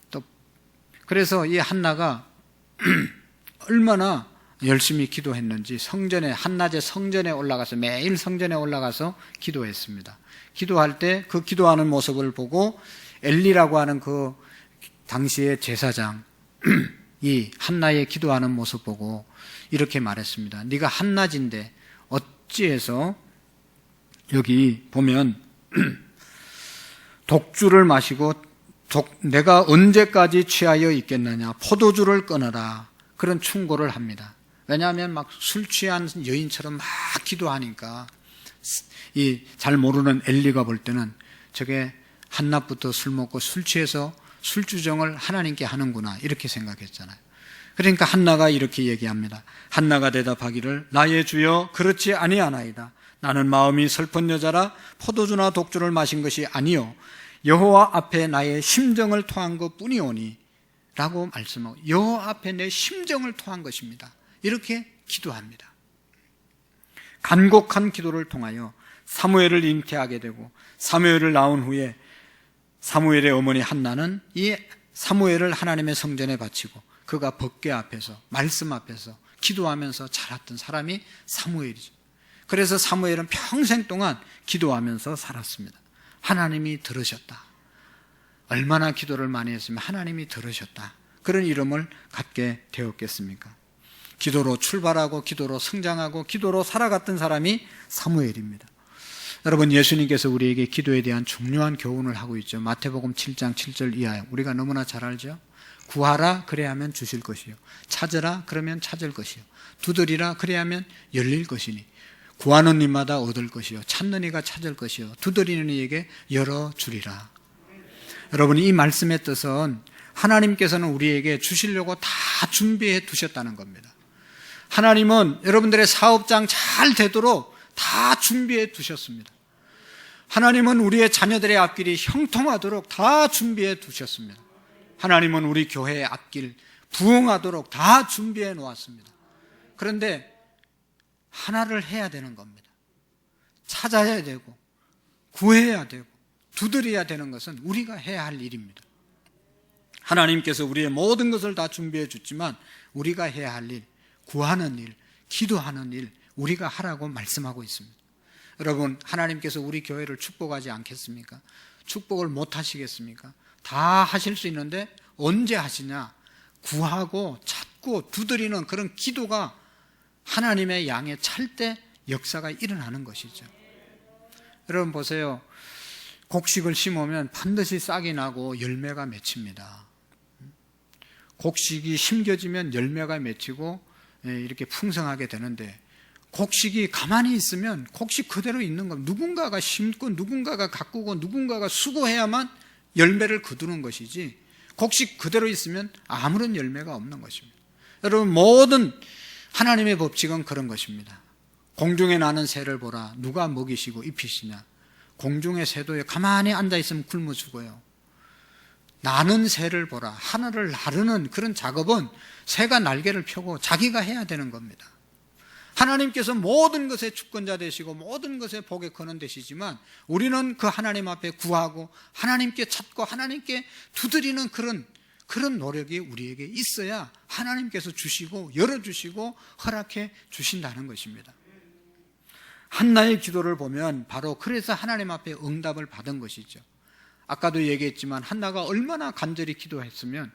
[SPEAKER 1] 또 그래서 이 한나가 얼마나 열심히 기도했는지 성전에, 한낮에 성전에 올라가서, 매일 성전에 올라가서 기도했습니다. 기도할 때 그 기도하는 모습을 보고 엘리라고 하는 그 당시의 제사장 이 한나의 기도하는 모습 보고 이렇게 말했습니다. 네가 한낮인데 어찌해서, 여기 보면 독주를 마시고 내가 언제까지 취하여 있겠느냐, 포도주를 끊어라, 그런 충고를 합니다. 왜냐하면 막 술 취한 여인처럼 막 기도하니까 이 잘 모르는 엘리가 볼 때는 저게 한낮부터 술 먹고 술 취해서 술주정을 하나님께 하는구나, 이렇게 생각했잖아요. 그러니까 한나가 이렇게 얘기합니다. 한나가 대답하기를 나의 주여 그렇지 아니하나이다. 나는 마음이 슬픈 여자라 포도주나 독주를 마신 것이 아니요 여호와 앞에 나의 심정을 토한 것뿐이오니 라고 말씀하고, 여호와 앞에 내 심정을 토한 것입니다. 이렇게 기도합니다. 간곡한 기도를 통하여 사무엘을 잉태하게 되고, 사무엘을 낳은 후에 사무엘의 어머니 한나는 이 사무엘을 하나님의 성전에 바치고 그가 법궤 앞에서, 말씀 앞에서 기도하면서 자랐던 사람이 사무엘이죠. 그래서 사무엘은 평생 동안 기도하면서 살았습니다. 하나님이 들으셨다. 얼마나 기도를 많이 했으면 하나님이 들으셨다. 그런 이름을 갖게 되었겠습니까? 기도로 출발하고 기도로 성장하고 기도로 살아갔던 사람이 사무엘입니다. 여러분, 예수님께서 우리에게 기도에 대한 중요한 교훈을 하고 있죠. 마태복음 7장 7절 이하에 우리가 너무나 잘 알죠. 구하라 그래야 하면 주실 것이요, 찾으라 그러면 찾을 것이요, 두드리라 그래야 하면 열릴 것이니 구하는 이마다 얻을 것이요, 찾는 이가 찾을 것이요, 두드리는 이에게 열어주리라. 여러분, 이 말씀의 뜻은 하나님께서는 우리에게 주시려고 다 준비해 두셨다는 겁니다. 하나님은 여러분들의 사업장 잘 되도록 다 준비해 두셨습니다. 하나님은 우리의 자녀들의 앞길이 형통하도록 다 준비해 두셨습니다. 하나님은 우리 교회의 앞길 부흥하도록 다 준비해 놓았습니다. 그런데 하나를 해야 되는 겁니다. 찾아야 되고 구해야 되고 두드려야 되는 것은 우리가 해야 할 일입니다. 하나님께서 우리의 모든 것을 다 준비해 줬지만 우리가 해야 할 일, 구하는 일, 기도하는 일, 우리가 하라고 말씀하고 있습니다. 여러분, 하나님께서 우리 교회를 축복하지 않겠습니까? 축복을 못 하시겠습니까? 다 하실 수 있는데 언제 하시냐? 구하고 찾고 두드리는 그런 기도가 하나님의 양에 찰 때 역사가 일어나는 것이죠. 여러분 보세요. 곡식을 심으면 반드시 싹이 나고 열매가 맺힙니다. 곡식이 심겨지면 열매가 맺히고 이렇게 풍성하게 되는데, 곡식이 가만히 있으면 곡식 그대로 있는 겁니다. 누군가가 심고 누군가가 가꾸고 누군가가 수고해야만 열매를 거두는 것이지, 곡식 그대로 있으면 아무런 열매가 없는 것입니다. 여러분, 모든 하나님의 법칙은 그런 것입니다. 공중에 나는 새를 보라. 누가 먹이시고 입히시냐? 공중의 새도 가만히 앉아있으면 굶어 죽어요. 나는 새를 보라. 하늘을 나르는 그런 작업은 새가 날개를 펴고 자기가 해야 되는 겁니다. 하나님께서 모든 것의 주권자 되시고 모든 것의 복에 거는 되시지만 우리는 그 하나님 앞에 구하고 하나님께 찾고 하나님께 두드리는 그런 노력이 우리에게 있어야 하나님께서 주시고 열어주시고 허락해 주신다는 것입니다. 한나의 기도를 보면 바로 그래서 하나님 앞에 응답을 받은 것이죠. 아까도 얘기했지만 한나가 얼마나 간절히 기도했으면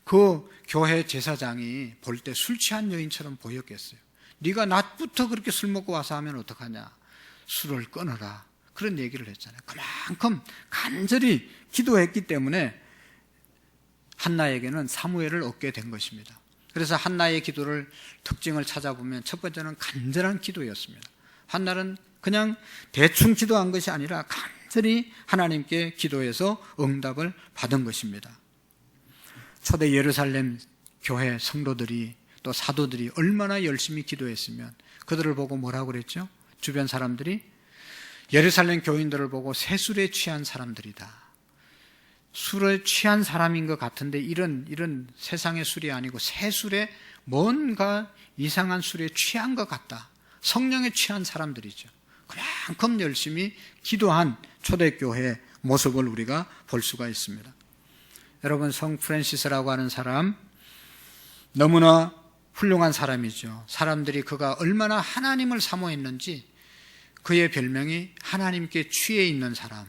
[SPEAKER 1] 그 교회 제사장이 볼 때 술 취한 여인처럼 보였겠어요. 네가 낮부터 그렇게 술 먹고 와서 하면 어떡하냐? 술을 끊어라. 그런 얘기를 했잖아요. 그만큼 간절히 기도했기 때문에 한나에게는 사무엘을 얻게 된 것입니다. 그래서 한나의 기도를 특징을 찾아보면 첫 번째는 간절한 기도였습니다. 한나는 그냥 대충 기도한 것이 아니라 간절히 하나님께 기도해서 응답을 받은 것입니다. 초대 예루살렘 교회 성도들이 또 사도들이 얼마나 열심히 기도했으면 그들을 보고 뭐라고 그랬죠? 주변 사람들이 예루살렘 교인들을 보고 새술에 취한 사람들이다. 술에 취한 사람인 것 같은데 이런 세상의 술이 아니고 새술에 뭔가 이상한 술에 취한 것 같다. 성령에 취한 사람들이죠. 그만큼 열심히 기도한 초대교회의 모습을 우리가 볼 수가 있습니다. 여러분, 성 프란시스라고 하는 사람 너무나 훌륭한 사람이죠. 사람들이 그가 얼마나 하나님을 사모했는지 그의 별명이 하나님께 취해 있는 사람,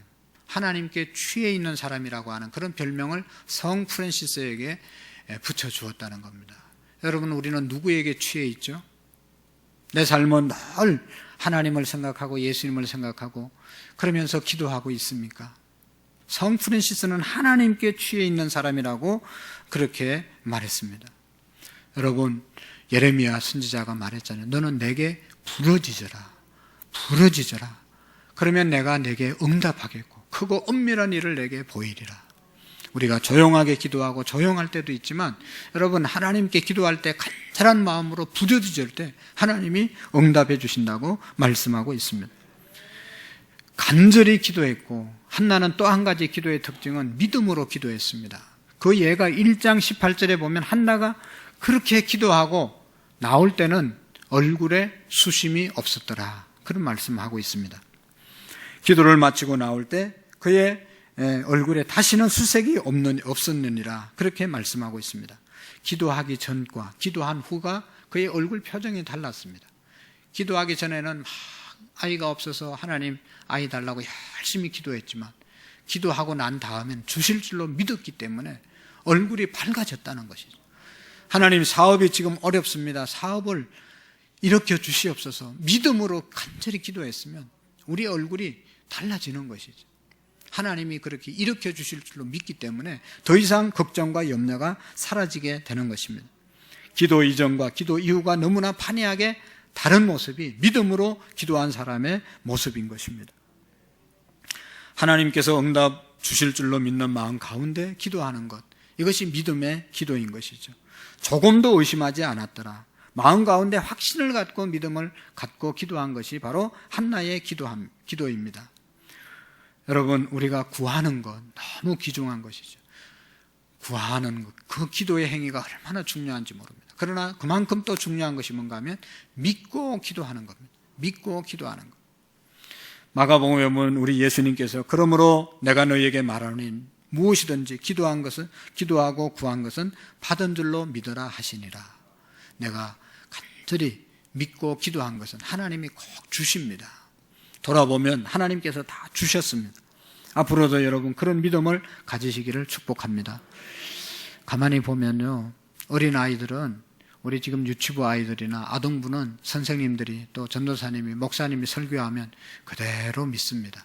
[SPEAKER 1] 하나님께 취해 있는 사람이라고 하는 그런 별명을 성 프란시스에게 붙여주었다는 겁니다. 여러분, 우리는 누구에게 취해 있죠? 내 삶은 늘 하나님을 생각하고 예수님을 생각하고 그러면서 기도하고 있습니까? 성 프란시스는 하나님께 취해 있는 사람이라고 그렇게 말했습니다. 여러분, 예레미야 선지자가 말했잖아요. 너는 내게 부르짖어라. 그러면 내가 내게 응답하겠고 크고 엄밀한 일을 내게 보이리라. 우리가 조용하게 기도하고 조용할 때도 있지만 여러분, 하나님께 기도할 때 간절한 마음으로 부르짖을 때 하나님이 응답해 주신다고 말씀하고 있습니다. 간절히 기도했고, 한나는 또 한 가지 기도의 특징은 믿음으로 기도했습니다. 그 예가 1장 18절에 보면 한나가 그렇게 기도하고 나올 때는 얼굴에 수심이 없었더라, 그런 말씀하고 있습니다. 기도를 마치고 나올 때 그의 얼굴에 다시는 수색이 없었느니라, 그렇게 말씀하고 있습니다. 기도하기 전과 기도한 후가 그의 얼굴 표정이 달랐습니다. 기도하기 전에는 막 아이가 없어서 하나님 아이 달라고 열심히 기도했지만 기도하고 난 다음엔 주실 줄로 믿었기 때문에 얼굴이 밝아졌다는 것이죠. 하나님, 사업이 지금 어렵습니다. 사업을 일으켜 주시옵소서. 믿음으로 간절히 기도했으면 우리 얼굴이 달라지는 것이죠. 하나님이 그렇게 일으켜 주실 줄로 믿기 때문에 더 이상 걱정과 염려가 사라지게 되는 것입니다. 기도 이전과 기도 이후가 너무나 판이하게 다른 모습이 믿음으로 기도한 사람의 모습인 것입니다. 하나님께서 응답 주실 줄로 믿는 마음 가운데 기도하는 것, 이것이 믿음의 기도인 것이죠. 조금도 의심하지 않았더라. 마음 가운데 확신을 갖고 믿음을 갖고 기도한 것이 바로 한나의 기도입니다. 여러분, 우리가 구하는 것 너무 귀중한 것이죠. 구하는 것, 그 기도의 행위가 얼마나 중요한지 모릅니다. 그러나 그만큼 또 중요한 것이 뭔가 하면 믿고 기도하는 겁니다. 믿고 기도하는 것. 마가복음에 보면 우리 예수님께서 그러므로 내가 너희에게 말하노니 무엇이든지 기도한 것은, 기도하고 구한 것은 받은 줄로 믿어라 하시니라. 내가 간절히 믿고 기도한 것은 하나님이 꼭 주십니다. 돌아보면 하나님께서 다 주셨습니다. 앞으로도 여러분 그런 믿음을 가지시기를 축복합니다. 가만히 보면요, 어린아이들은, 우리 지금 유치부 아이들이나 아동부는 선생님들이 또 전도사님이, 목사님이 설교하면 그대로 믿습니다.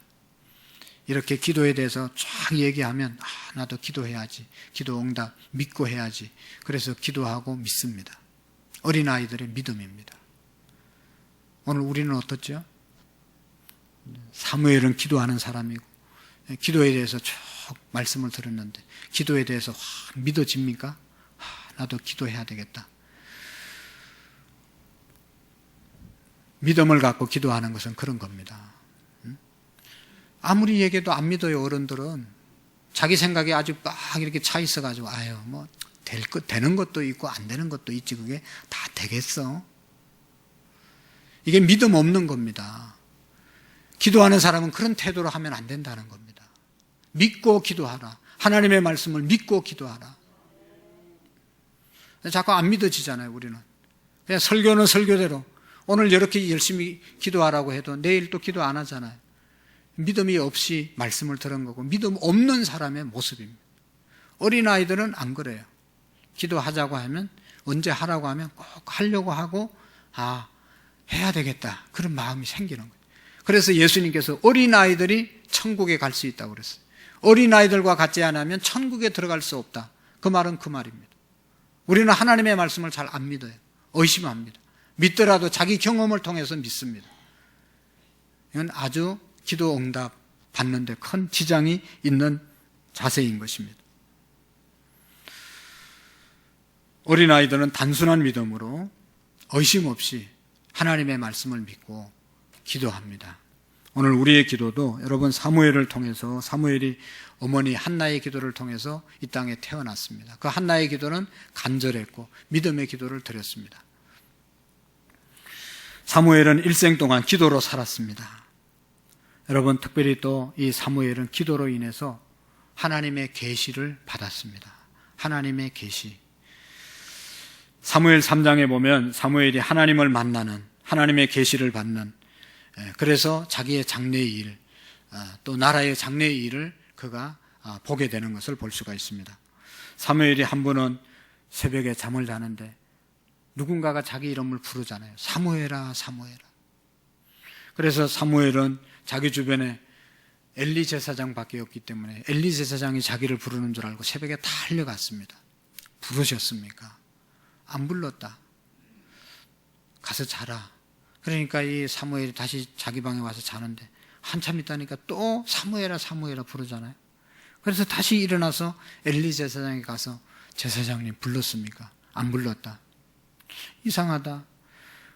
[SPEAKER 1] 이렇게 기도에 대해서 쫙 얘기하면 나도 기도해야지, 기도 응답 믿고 해야지, 그래서 기도하고 믿습니다. 어린아이들의 믿음입니다. 오늘 우리는 어떻죠? 사무엘은 기도하는 사람이고 기도에 대해서 쭉 말씀을 들었는데 기도에 대해서 확 믿어집니까? 나도 기도해야 되겠다. 믿음을 갖고 기도하는 것은 그런 겁니다. 아무리 얘기해도 안 믿어요. 어른들은 자기 생각에 아주 막 이렇게 차 있어가지고 뭐 되는 것도 있고 안 되는 것도 있지, 그게 다 되겠어? 이게 믿음 없는 겁니다. 기도하는 사람은 그런 태도로 하면 안 된다는 겁니다. 믿고 기도하라. 하나님의 말씀을 믿고 기도하라. 자꾸 안 믿어지잖아요, 우리는. 그냥 설교는 설교대로 오늘 이렇게 열심히 기도하라고 해도 내일 또 기도 안 하잖아요. 믿음이 없이 말씀을 들은 거고 믿음 없는 사람의 모습입니다. 어린아이들은 안 그래요. 기도하자고 하면, 언제 하라고 하면 꼭 하려고 하고 해야 되겠다, 그런 마음이 생기는 거예요. 그래서 예수님께서 어린아이들이 천국에 갈 수 있다고 그랬어요. 어린아이들과 같지 않으면 천국에 들어갈 수 없다. 그 말은 그 말입니다. 우리는 하나님의 말씀을 잘 안 믿어요. 의심합니다. 믿더라도 자기 경험을 통해서 믿습니다. 이건 아주 기도 응답 받는 데 큰 지장이 있는 자세인 것입니다. 어린아이들은 단순한 믿음으로 의심 없이 하나님의 말씀을 믿고 기도합니다. 오늘 우리의 기도도 여러분 사무엘을 통해서, 사무엘이 어머니 한나의 기도를 통해서 이 땅에 태어났습니다. 그 한나의 기도는 간절했고 믿음의 기도를 드렸습니다. 사무엘은 일생 동안 기도로 살았습니다. 여러분, 특별히 또 이 사무엘은 기도로 인해서 하나님의 계시를 받았습니다. 하나님의 계시. 사무엘 3장에 보면 사무엘이 하나님을 만나는, 하나님의 계시를 받는, 그래서 자기의 장래의 일, 또 나라의 장래의 일을 그가 보게 되는 것을 볼 수가 있습니다. 사무엘이 한 번은 새벽에 잠을 자는데 누군가가 자기 이름을 부르잖아요. 사무엘아, 사무엘아. 그래서 사무엘은 자기 주변에 엘리 제사장밖에 없기 때문에 엘리 제사장이 자기를 부르는 줄 알고 새벽에 달려갔습니다. 부르셨습니까? 안 불렀다. 가서 자라. 그러니까 이 사무엘이 다시 자기 방에 와서 자는데 한참 있다니까 또 사무엘아, 사무엘아 부르잖아요. 그래서 다시 일어나서 엘리 제사장에 가서 제사장님 불렀습니까? 안 불렀다. 이상하다.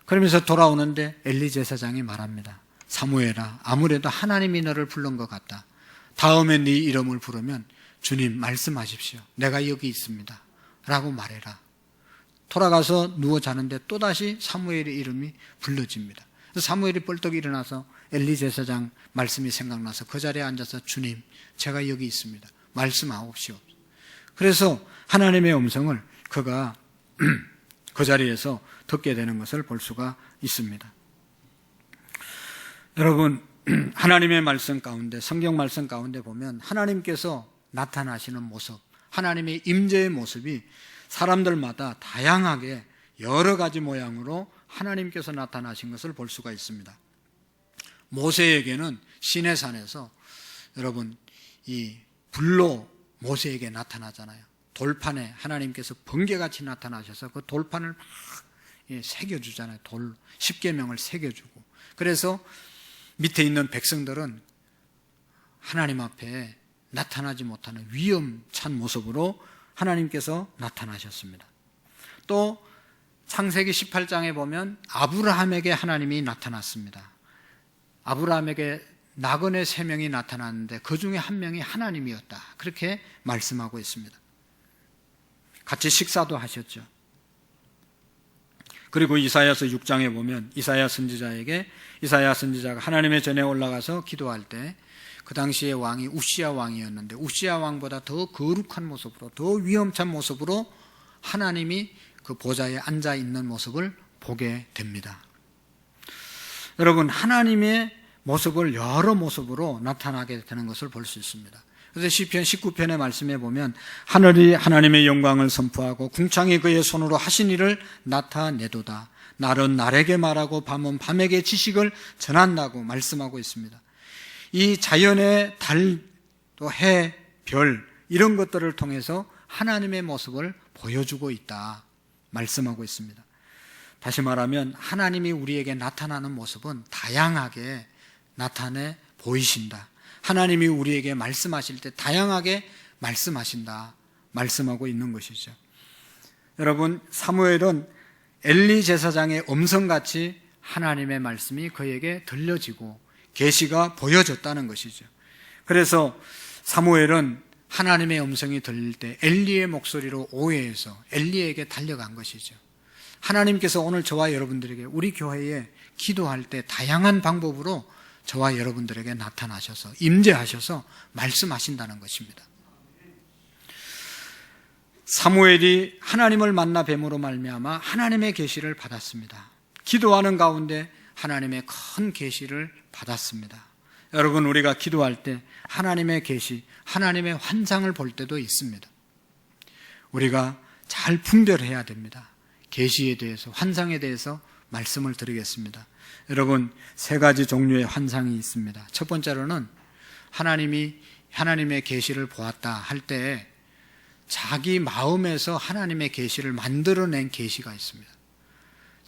[SPEAKER 1] 그러면서 돌아오는데 엘리 제사장이 말합니다. 사무엘아, 아무래도 하나님이 너를 부른 것 같다. 다음에 네 이름을 부르면 주님 말씀하십시오. 내가 여기 있습니다. 라고 말해라. 돌아가서 누워 자는데 또다시 사무엘의 이름이 불러집니다. 그래서 사무엘이 벌떡 일어나서 엘리 제사장 말씀이 생각나서 그 자리에 앉아서 주님, 제가 여기 있습니다. 말씀하옵시오. 그래서 하나님의 음성을 그가 그 자리에서 듣게 되는 것을 볼 수가 있습니다. 여러분, 하나님의 말씀 가운데, 성경 말씀 가운데 보면 하나님께서 나타나시는 모습, 하나님의 임재의 모습이 사람들마다 다양하게 여러 가지 모양으로 하나님께서 나타나신 것을 볼 수가 있습니다. 모세에게는 시내산에서 여러분 이 불로 모세에게 나타나잖아요. 돌판에 하나님께서 번개같이 나타나셔서 그 돌판을 막 새겨주잖아요. 돌 10계명을 새겨주고. 그래서 밑에 있는 백성들은 하나님 앞에 나타나지 못하는 위험찬 모습으로 하나님께서 나타나셨습니다. 또 창세기 18장에 보면 아브라함에게 하나님이 나타났습니다. 아브라함에게 나그네 3명이 나타났는데 그 중에 한 명이 하나님이었다. 그렇게 말씀하고 있습니다. 같이 식사도 하셨죠. 그리고 이사야서 6장에 보면 이사야 선지자가 하나님의 전에 올라가서 기도할 때 그 당시의 왕이 우시야 왕이었는데 우시야 왕보다 더 거룩한 모습으로, 더 위험찬 모습으로 하나님이 그 보좌에 앉아 있는 모습을 보게 됩니다. 여러분, 하나님의 모습을 여러 모습으로 나타나게 되는 것을 볼 수 있습니다. 그래서 시편 19편의 말씀에 보면 하늘이 하나님의 영광을 선포하고 궁창이 그의 손으로 하신 일을 나타내도다. 날은 날에게 말하고 밤은 밤에게 지식을 전한다고 말씀하고 있습니다. 이 자연의 달, 또 해, 별 이런 것들을 통해서 하나님의 모습을 보여주고 있다 말씀하고 있습니다. 다시 말하면 하나님이 우리에게 나타나는 모습은 다양하게 나타내 보이신다. 하나님이 우리에게 말씀하실 때 다양하게 말씀하신다 말씀하고 있는 것이죠. 여러분, 사무엘은 엘리 제사장의 음성같이 하나님의 말씀이 그에게 들려지고 계시가 보여졌다는 것이죠. 그래서 사무엘은 하나님의 음성이 들릴 때 엘리의 목소리로 오해해서 엘리에게 달려간 것이죠. 하나님께서 오늘 저와 여러분들에게 우리 교회에 기도할 때 다양한 방법으로 저와 여러분들에게 나타나셔서 임재하셔서 말씀하신다는 것입니다. 사무엘이 하나님을 만나 뱀으로 말미암아 하나님의 계시를 받았습니다. 기도하는 가운데 하나님의 큰 계시를 받았습니다. 여러분, 우리가 기도할 때 하나님의 계시, 하나님의 환상을 볼 때도 있습니다. 우리가 잘 분별해야 됩니다. 계시에 대해서, 환상에 대해서 말씀을 드리겠습니다. 여러분, 3가지 종류의 환상이 있습니다. 첫 번째로는 하나님이 하나님의 계시를 보았다 할 때 자기 마음에서 하나님의 계시를 만들어낸 계시가 있습니다.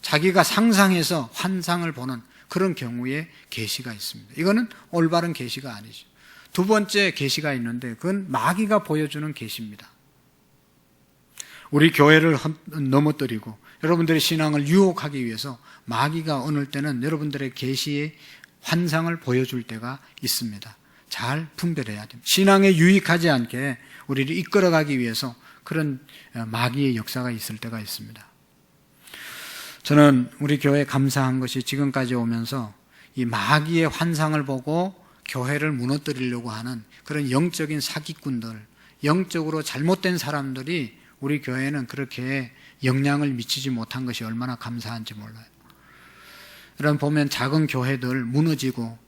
[SPEAKER 1] 자기가 상상해서 환상을 보는 그런 경우에 계시가 있습니다. 이거는 올바른 계시가 아니죠. 두 번째 계시가 있는데 그건 마귀가 보여주는 계시입니다. 우리 교회를 넘어뜨리고 여러분들의 신앙을 유혹하기 위해서 마귀가 어느 때는 여러분들의 계시의 환상을 보여줄 때가 있습니다. 잘 분별해야 됩니다. 신앙에 유익하지 않게 우리를 이끌어가기 위해서 그런 마귀의 역사가 있을 때가 있습니다. 저는 우리 교회에 감사한 것이 지금까지 오면서 이 마귀의 환상을 보고 교회를 무너뜨리려고 하는 그런 영적인 사기꾼들, 영적으로 잘못된 사람들이 우리 교회에는 그렇게 영향을 미치지 못한 것이 얼마나 감사한지 몰라요. 여러분 보면 작은 교회들 무너지고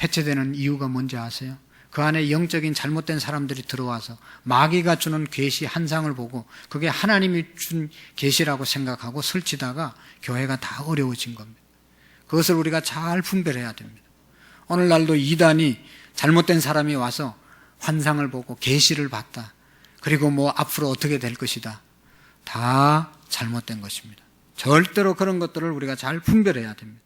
[SPEAKER 1] 해체되는 이유가 뭔지 아세요? 그 안에 영적인 잘못된 사람들이 들어와서 마귀가 주는 계시 환상을 보고 그게 하나님이 준 계시라고 생각하고 설치다가 교회가 다 어려워진 겁니다. 그것을 우리가 잘 분별해야 됩니다. 오늘날도 이단이 잘못된 사람이 와서 환상을 보고 계시를 봤다. 그리고 뭐 앞으로 어떻게 될 것이다. 다 잘못된 것입니다. 절대로 그런 것들을 우리가 잘 분별해야 됩니다.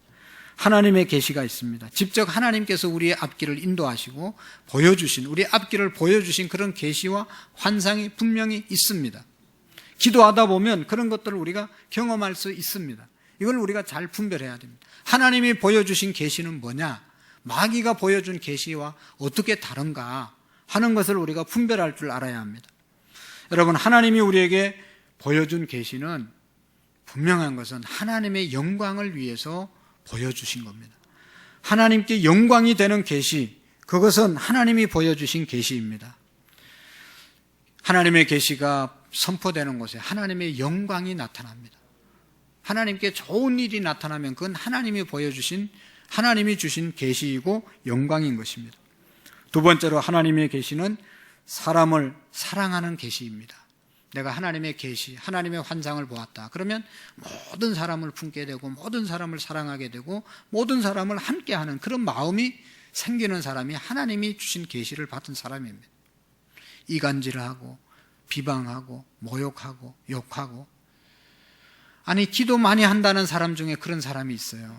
[SPEAKER 1] 하나님의 계시가 있습니다. 직접 하나님께서 우리의 앞길을 인도하시고 보여주신, 우리 앞길을 보여주신 그런 계시와 환상이 분명히 있습니다. 기도하다 보면 그런 것들을 우리가 경험할 수 있습니다. 이걸 우리가 잘 분별해야 됩니다. 하나님이 보여주신 계시는 뭐냐? 마귀가 보여준 계시와 어떻게 다른가 하는 것을 우리가 분별할 줄 알아야 합니다. 여러분, 하나님이 우리에게 보여준 계시는 분명한 것은 하나님의 영광을 위해서 보여주신 겁니다. 하나님께 영광이 되는 계시, 그것은 하나님이 보여주신 계시입니다. 하나님의 계시가 선포되는 곳에 하나님의 영광이 나타납니다. 하나님께 좋은 일이 나타나면 그건 하나님이 보여주신, 하나님이 주신 계시이고 영광인 것입니다. 두 번째로 하나님의 계시는 사람을 사랑하는 계시입니다. 내가 하나님의 계시, 하나님의 환상을 보았다. 그러면 모든 사람을 품게 되고 모든 사람을 사랑하게 되고 모든 사람을 함께하는 그런 마음이 생기는 사람이 하나님이 주신 계시를 받은 사람입니다. 이간질하고 비방하고 모욕하고 욕하고, 아니 기도 많이 한다는 사람 중에 그런 사람이 있어요.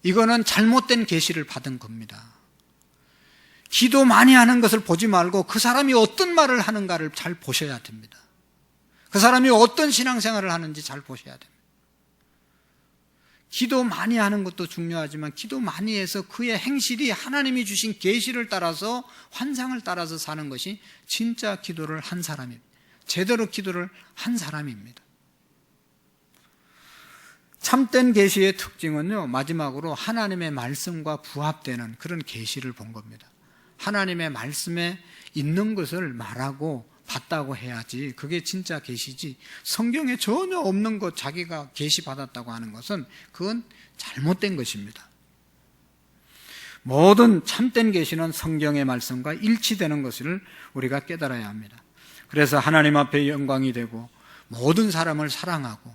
[SPEAKER 1] 이거는 잘못된 계시를 받은 겁니다. 기도 많이 하는 것을 보지 말고 그 사람이 어떤 말을 하는가를 잘 보셔야 됩니다. 그 사람이 어떤 신앙생활을 하는지 잘 보셔야 됩니다. 기도 많이 하는 것도 중요하지만 기도 많이 해서 그의 행실이 하나님이 주신 계시를 따라서 환상을 따라서 사는 것이 진짜 기도를 한 사람입니다. 제대로 기도를 한 사람입니다. 참된 계시의 특징은요, 마지막으로 하나님의 말씀과 부합되는 그런 계시를 본 겁니다. 하나님의 말씀에 있는 것을 말하고 봤다고 해야지 그게 진짜 계시지, 성경에 전혀 없는 것 자기가 계시 받았다고 하는 것은 그건 잘못된 것입니다. 모든 참된 계시는 성경의 말씀과 일치되는 것을 우리가 깨달아야 합니다. 그래서 하나님 앞에 영광이 되고 모든 사람을 사랑하고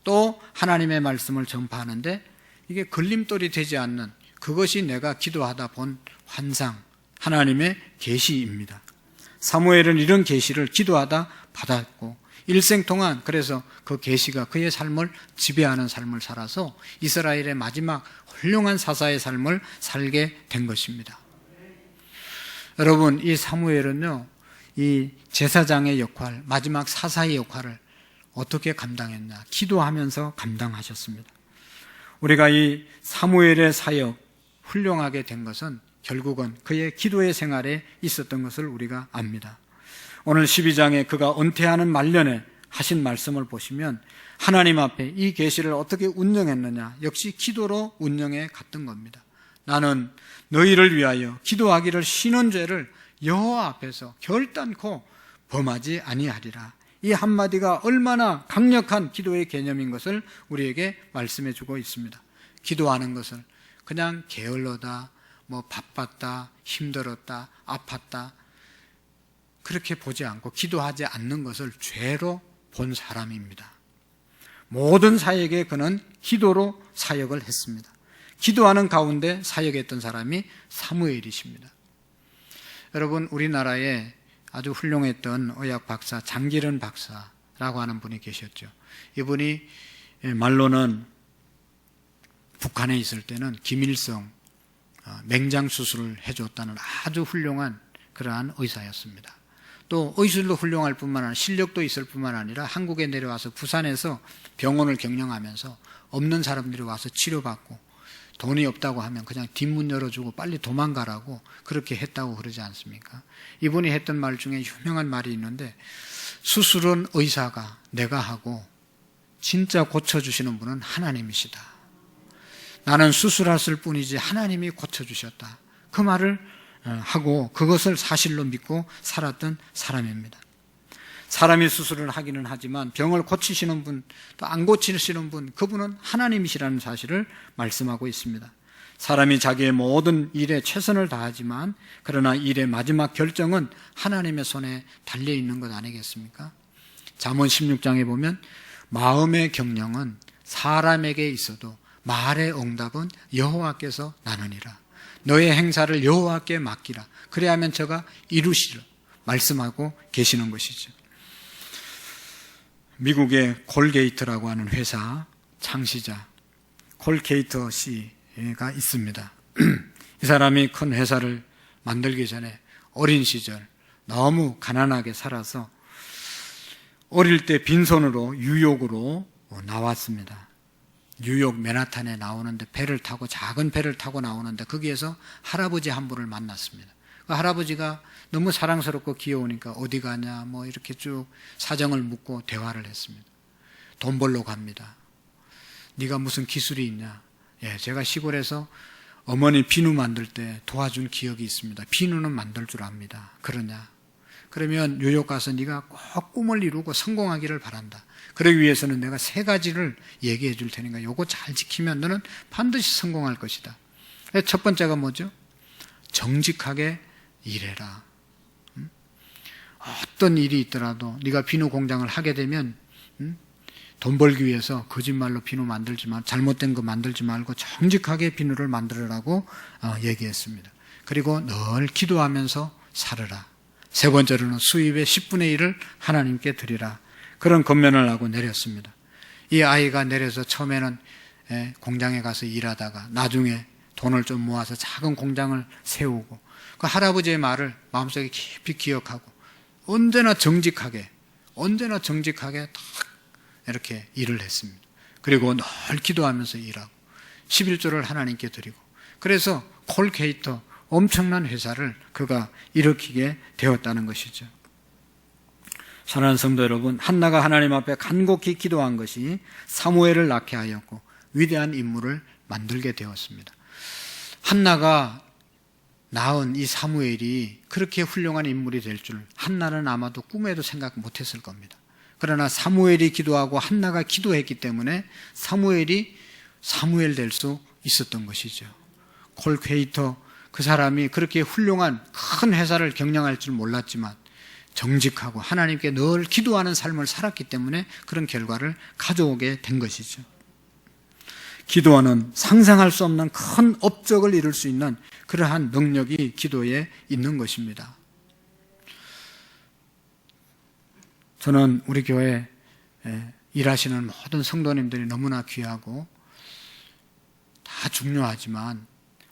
[SPEAKER 1] 또 하나님의 말씀을 전파하는데 이게 걸림돌이 되지 않는, 그것이 내가 기도하다 본 환상, 하나님의 계시입니다. 사무엘은 이런 계시를 기도하다 받았고 일생 동안 그래서 그 계시가 그의 삶을 지배하는 삶을 살아서 이스라엘의 마지막 훌륭한 사사의 삶을 살게 된 것입니다. 여러분, 이 사무엘은요, 이 제사장의 역할, 마지막 사사의 역할을 어떻게 감당했나? 기도하면서 감당하셨습니다. 우리가 이 사무엘의 사역 훌륭하게 된 것은 결국은 그의 기도의 생활에 있었던 것을 우리가 압니다. 오늘 12장에 그가 은퇴하는 말년에 하신 말씀을 보시면 하나님 앞에 이 계시를 어떻게 운영했느냐, 역시 기도로 운영해 갔던 겁니다. 나는 너희를 위하여 기도하기를 쉬는 죄를 여호와 앞에서 결단코 범하지 아니하리라. 이 한마디가 얼마나 강력한 기도의 개념인 것을 우리에게 말씀해 주고 있습니다. 기도하는 것을 그냥 게을러다, 바빴다, 힘들었다, 아팠다 그렇게 보지 않고 기도하지 않는 것을 죄로 본 사람입니다. 모든 사역에 그는 기도로 사역을 했습니다. 기도하는 가운데 사역했던 사람이 사무엘이십니다. 여러분, 우리나라에 아주 훌륭했던 의학 박사 장기른 박사라고 하는 분이 계셨죠. 이분이 말로는 북한에 있을 때는 김일성 맹장 수술을 해줬다는 아주 훌륭한 그러한 의사였습니다. 또 의술도 훌륭할 뿐만 아니라 실력도 있을 뿐만 아니라 한국에 내려와서 부산에서 병원을 경영하면서 없는 사람들이 와서 치료받고 돈이 없다고 하면 그냥 뒷문 열어주고 빨리 도망가라고 그렇게 했다고 그러지 않습니까? 이분이 했던 말 중에 유명한 말이 있는데, 수술은 의사가 내가 하고 진짜 고쳐주시는 분은 하나님이시다. 나는 수술했을 뿐이지 하나님이 고쳐주셨다. 그 말을 하고 그것을 사실로 믿고 살았던 사람입니다. 사람이 수술을 하기는 하지만 병을 고치시는 분, 또 안 고치시는 분, 그분은 하나님이시라는 사실을 말씀하고 있습니다. 사람이 자기의 모든 일에 최선을 다하지만 그러나 일의 마지막 결정은 하나님의 손에 달려있는 것 아니겠습니까? 잠언 16장에 보면 마음의 경영은 사람에게 있어도 말의 응답은 여호와께서 나느니라. 너의 행사를 여호와께 맡기라. 그래야만 저가 이루시리라 말씀하고 계시는 것이죠. 미국의 콜게이트라고 하는 회사 창시자 콜게이터 씨가 있습니다. 이 사람이 큰 회사를 만들기 전에 어린 시절 너무 가난하게 살아서 어릴 때 빈손으로 뉴욕으로 나왔습니다. 뉴욕 맨하탄에 나오는데 배를 타고, 작은 배를 타고 나오는데 거기에서 할아버지 한 분을 만났습니다. 그 할아버지가 너무 사랑스럽고 귀여우니까 어디 가냐 뭐 이렇게 쭉 사정을 묻고 대화를 했습니다. 돈 벌러 갑니다. 네가 무슨 기술이 있냐? 예, 제가 시골에서 어머니 비누 만들 때 도와준 기억이 있습니다. 비누는 만들 줄 압니다. 그러냐? 그러면 뉴욕 가서 네가 꼭 꿈을 이루고 성공하기를 바란다. 그러기 위해서는 내가 3가지를 얘기해 줄 테니까 요거 잘 지키면 너는 반드시 성공할 것이다. 첫 번째가 뭐죠? 정직하게 일해라. 어떤 일이 있더라도 네가 비누 공장을 하게 되면 돈 벌기 위해서 거짓말로 비누 만들지만 잘못된 거 만들지 말고 정직하게 비누를 만들으라고 얘기했습니다. 그리고 늘 기도하면서 살으라. 세 번째로는 수입의 10분의 1을 하나님께 드리라. 그런 권면을 하고 내렸습니다. 이 아이가 내려서 처음에는 공장에 가서 일하다가 나중에 돈을 좀 모아서 작은 공장을 세우고 그 할아버지의 말을 마음속에 깊이 기억하고 언제나 정직하게 딱 이렇게 일을 했습니다. 그리고 늘 기도하면서 일하고 11조를 하나님께 드리고, 그래서 콜게이터 엄청난 회사를 그가 일으키게 되었다는 것이죠. 사랑하는 성도 여러분, 한나가 하나님 앞에 간곡히 기도한 것이 사무엘을 낳게 하였고 위대한 인물을 만들게 되었습니다. 한나가 낳은 이 사무엘이 그렇게 훌륭한 인물이 될 줄 한나는 아마도 꿈에도 생각 못했을 겁니다. 그러나 사무엘이 기도하고 한나가 기도했기 때문에 사무엘이 사무엘 될 수 있었던 것이죠. 콜게이터 그 사람이 그렇게 훌륭한 큰 회사를 경영할 줄 몰랐지만 정직하고 하나님께 늘 기도하는 삶을 살았기 때문에 그런 결과를 가져오게 된 것이죠. 기도하는 상상할 수 없는 큰 업적을 이룰 수 있는 그러한 능력이 기도에 있는 것입니다. 저는 우리 교회 일하시는 모든 성도님들이 너무나 귀하고 다 중요하지만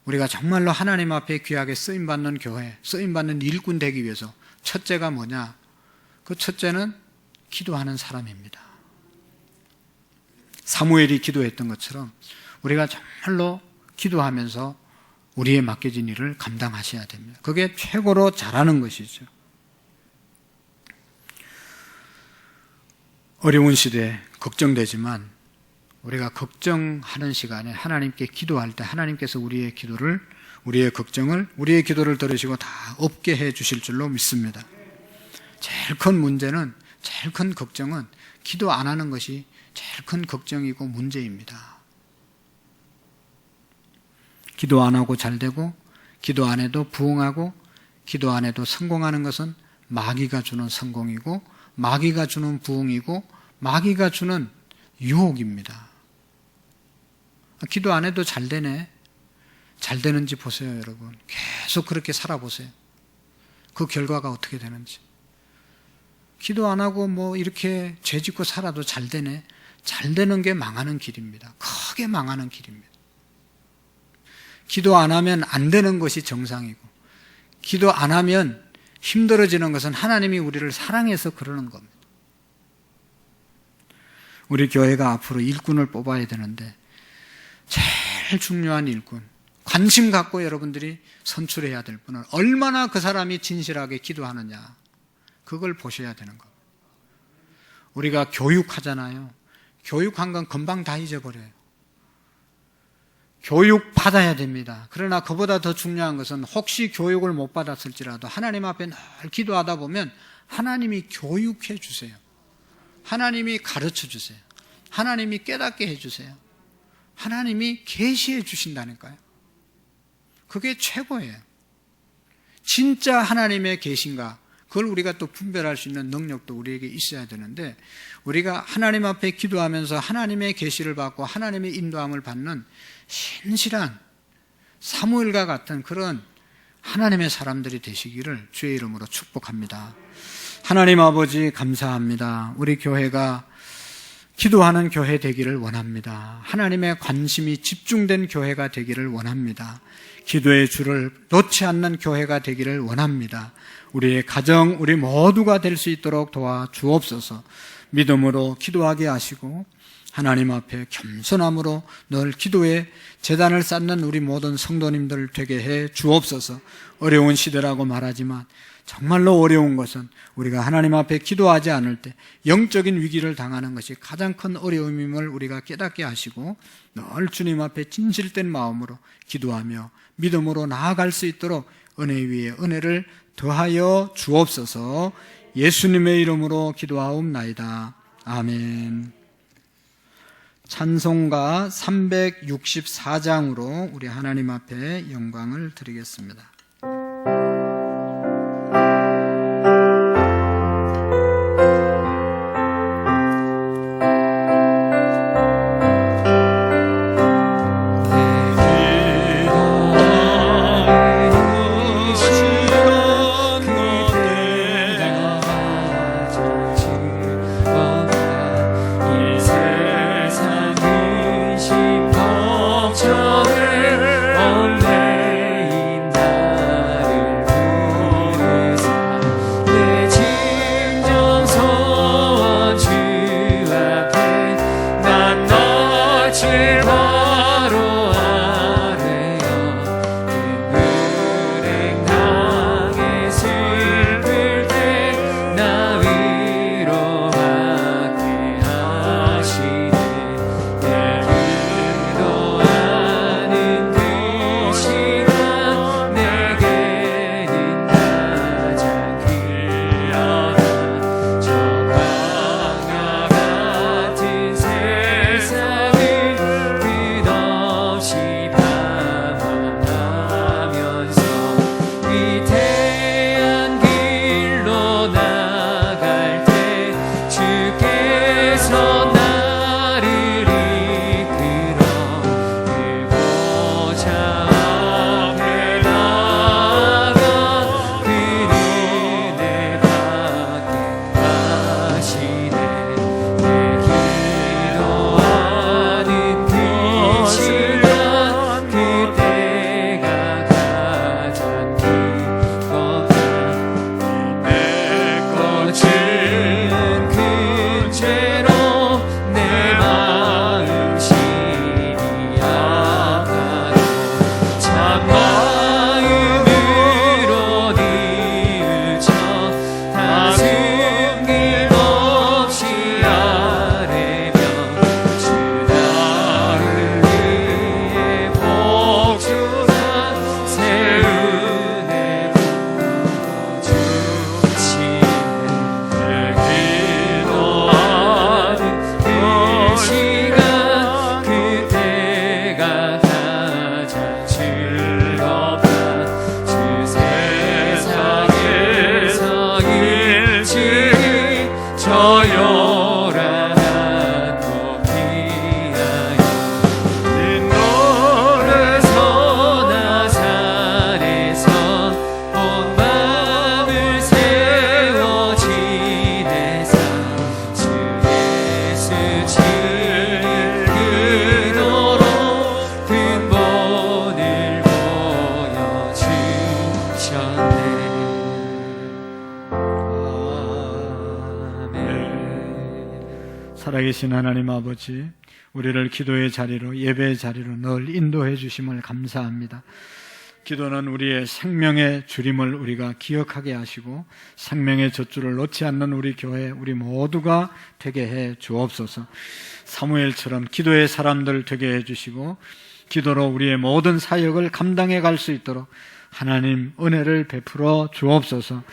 [SPEAKER 1] 우리가 정말로 하나님 앞에 귀하게 쓰임받는 교회, 쓰임받는 일꾼 되기 위해서 첫째가 뭐냐? 그 첫째는 기도하는 사람입니다. 사무엘이 기도했던 것처럼 우리가 정말로 기도하면서 우리의 맡겨진 일을 감당하셔야 됩니다. 그게 최고로 잘하는 것이죠. 어려운 시대에 걱정되지만 우리가 걱정하는 시간에 하나님께 기도할 때 하나님께서 우리의 걱정을, 우리의 기도를 들으시고 다 없게 해 주실 줄로 믿습니다. 제일 큰 문제는, 제일 큰 걱정은 기도 안 하는 것이 제일 큰 걱정이고 문제입니다. 기도 안 하고 잘 되고, 기도 안 해도 부흥하고, 기도 안 해도 성공하는 것은 마귀가 주는 성공이고, 마귀가 주는 부흥이고, 마귀가 주는 유혹입니다. 기도 안 해도 잘 되네. 잘 되는지 보세요, 여러분. 계속 그렇게 살아보세요. 그 결과가 어떻게 되는지. 기도 안 하고 뭐 이렇게 죄 짓고 살아도 잘 되네. 잘 되는 게 망하는 길입니다. 크게 망하는 길입니다. 기도 안 하면 안 되는 것이 정상이고, 기도 안 하면 힘들어지는 것은 하나님이 우리를 사랑해서 그러는 겁니다. 우리 교회가 앞으로 일꾼을 뽑아야 되는데 제일 중요한 일꾼, 관심 갖고 여러분들이 선출해야 될 분은 얼마나 그 사람이 진실하게 기도하느냐, 그걸 보셔야 되는 겁니다. 우리가 교육하잖아요. 교육한 건 금방 다 잊어버려요. 교육 받아야 됩니다. 그러나 그보다 더 중요한 것은 혹시 교육을 못 받았을지라도 하나님 앞에 늘 기도하다 보면 하나님이 교육해 주세요. 하나님이 가르쳐 주세요. 하나님이 깨닫게 해 주세요. 하나님이 계시해 주신다니까요. 그게 최고예요. 진짜 하나님의 계신가, 그걸 우리가 또 분별할 수 있는 능력도 우리에게 있어야 되는데, 우리가 하나님 앞에 기도하면서 하나님의 계시를 받고 하나님의 인도함을 받는 신실한 사무엘과 같은 그런 하나님의 사람들이 되시기를 주의 이름으로 축복합니다. 하나님 아버지 감사합니다. 우리 교회가 기도하는 교회 되기를 원합니다. 하나님의 관심이 집중된 교회가 되기를 원합니다. 기도의 줄을 놓지 않는 교회가 되기를 원합니다. 우리의 가정, 우리 모두가 될 수 있도록 도와주옵소서. 믿음으로 기도하게 하시고 하나님 앞에 겸손함으로 늘 기도의 제단을 쌓는 우리 모든 성도님들 되게 해 주옵소서. 어려운 시대라고 말하지만 정말로 어려운 것은 우리가 하나님 앞에 기도하지 않을 때 영적인 위기를 당하는 것이 가장 큰 어려움임을 우리가 깨닫게 하시고 늘 주님 앞에 진실된 마음으로 기도하며 믿음으로 나아갈 수 있도록 은혜 위에 은혜를 더하여 주옵소서. 예수님의 이름으로 기도하옵나이다. 아멘. 찬송가 364장으로 우리 하나님 앞에 영광을 드리겠습니다. 살아계신 하나님 아버지, 우리를 기도의 자리로, 예배의 자리로 늘 인도해 주심을 감사합니다. 기도는 우리의 생명의 주림을 우리가 기억하게 하시고 생명의 젖줄을 놓지 않는 우리 교회, 우리 모두가 되게 해 주옵소서. 사무엘처럼 기도의 사람들 되게 해 주시고 기도로 우리의 모든 사역을 감당해 갈 수 있도록 하나님 은혜를 베풀어 주옵소서.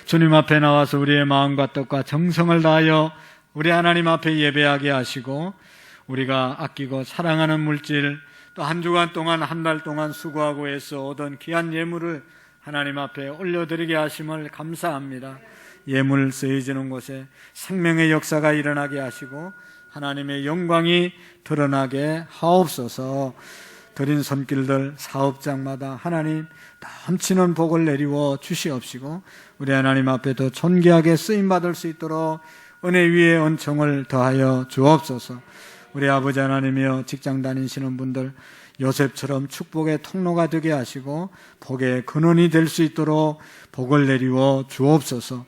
[SPEAKER 1] 주님 앞에 나와서 우리의 마음과 뜻과 정성을 다하여 우리 하나님 앞에 예배하게 하시고 우리가 아끼고 사랑하는 물질, 또 한 주간 동안, 한 달 동안 수고하고 애써 얻은 귀한 예물을 하나님 앞에 올려드리게 하심을 감사합니다. 예물 쓰여지는 곳에 생명의 역사가 일어나게 하시고 하나님의 영광이 드러나게 하옵소서. 드린 손길들 사업장마다 하나님 넘치는 복을 내리워 주시옵시고 우리 하나님 앞에 더 존귀하게 쓰임받을 수 있도록 은혜 위에 은총을 더하여 주옵소서. 우리 아버지 하나님이여, 직장 다니시는 분들 요셉처럼 축복의 통로가 되게 하시고 복의 근원이 될 수 있도록 복을 내리워 주옵소서.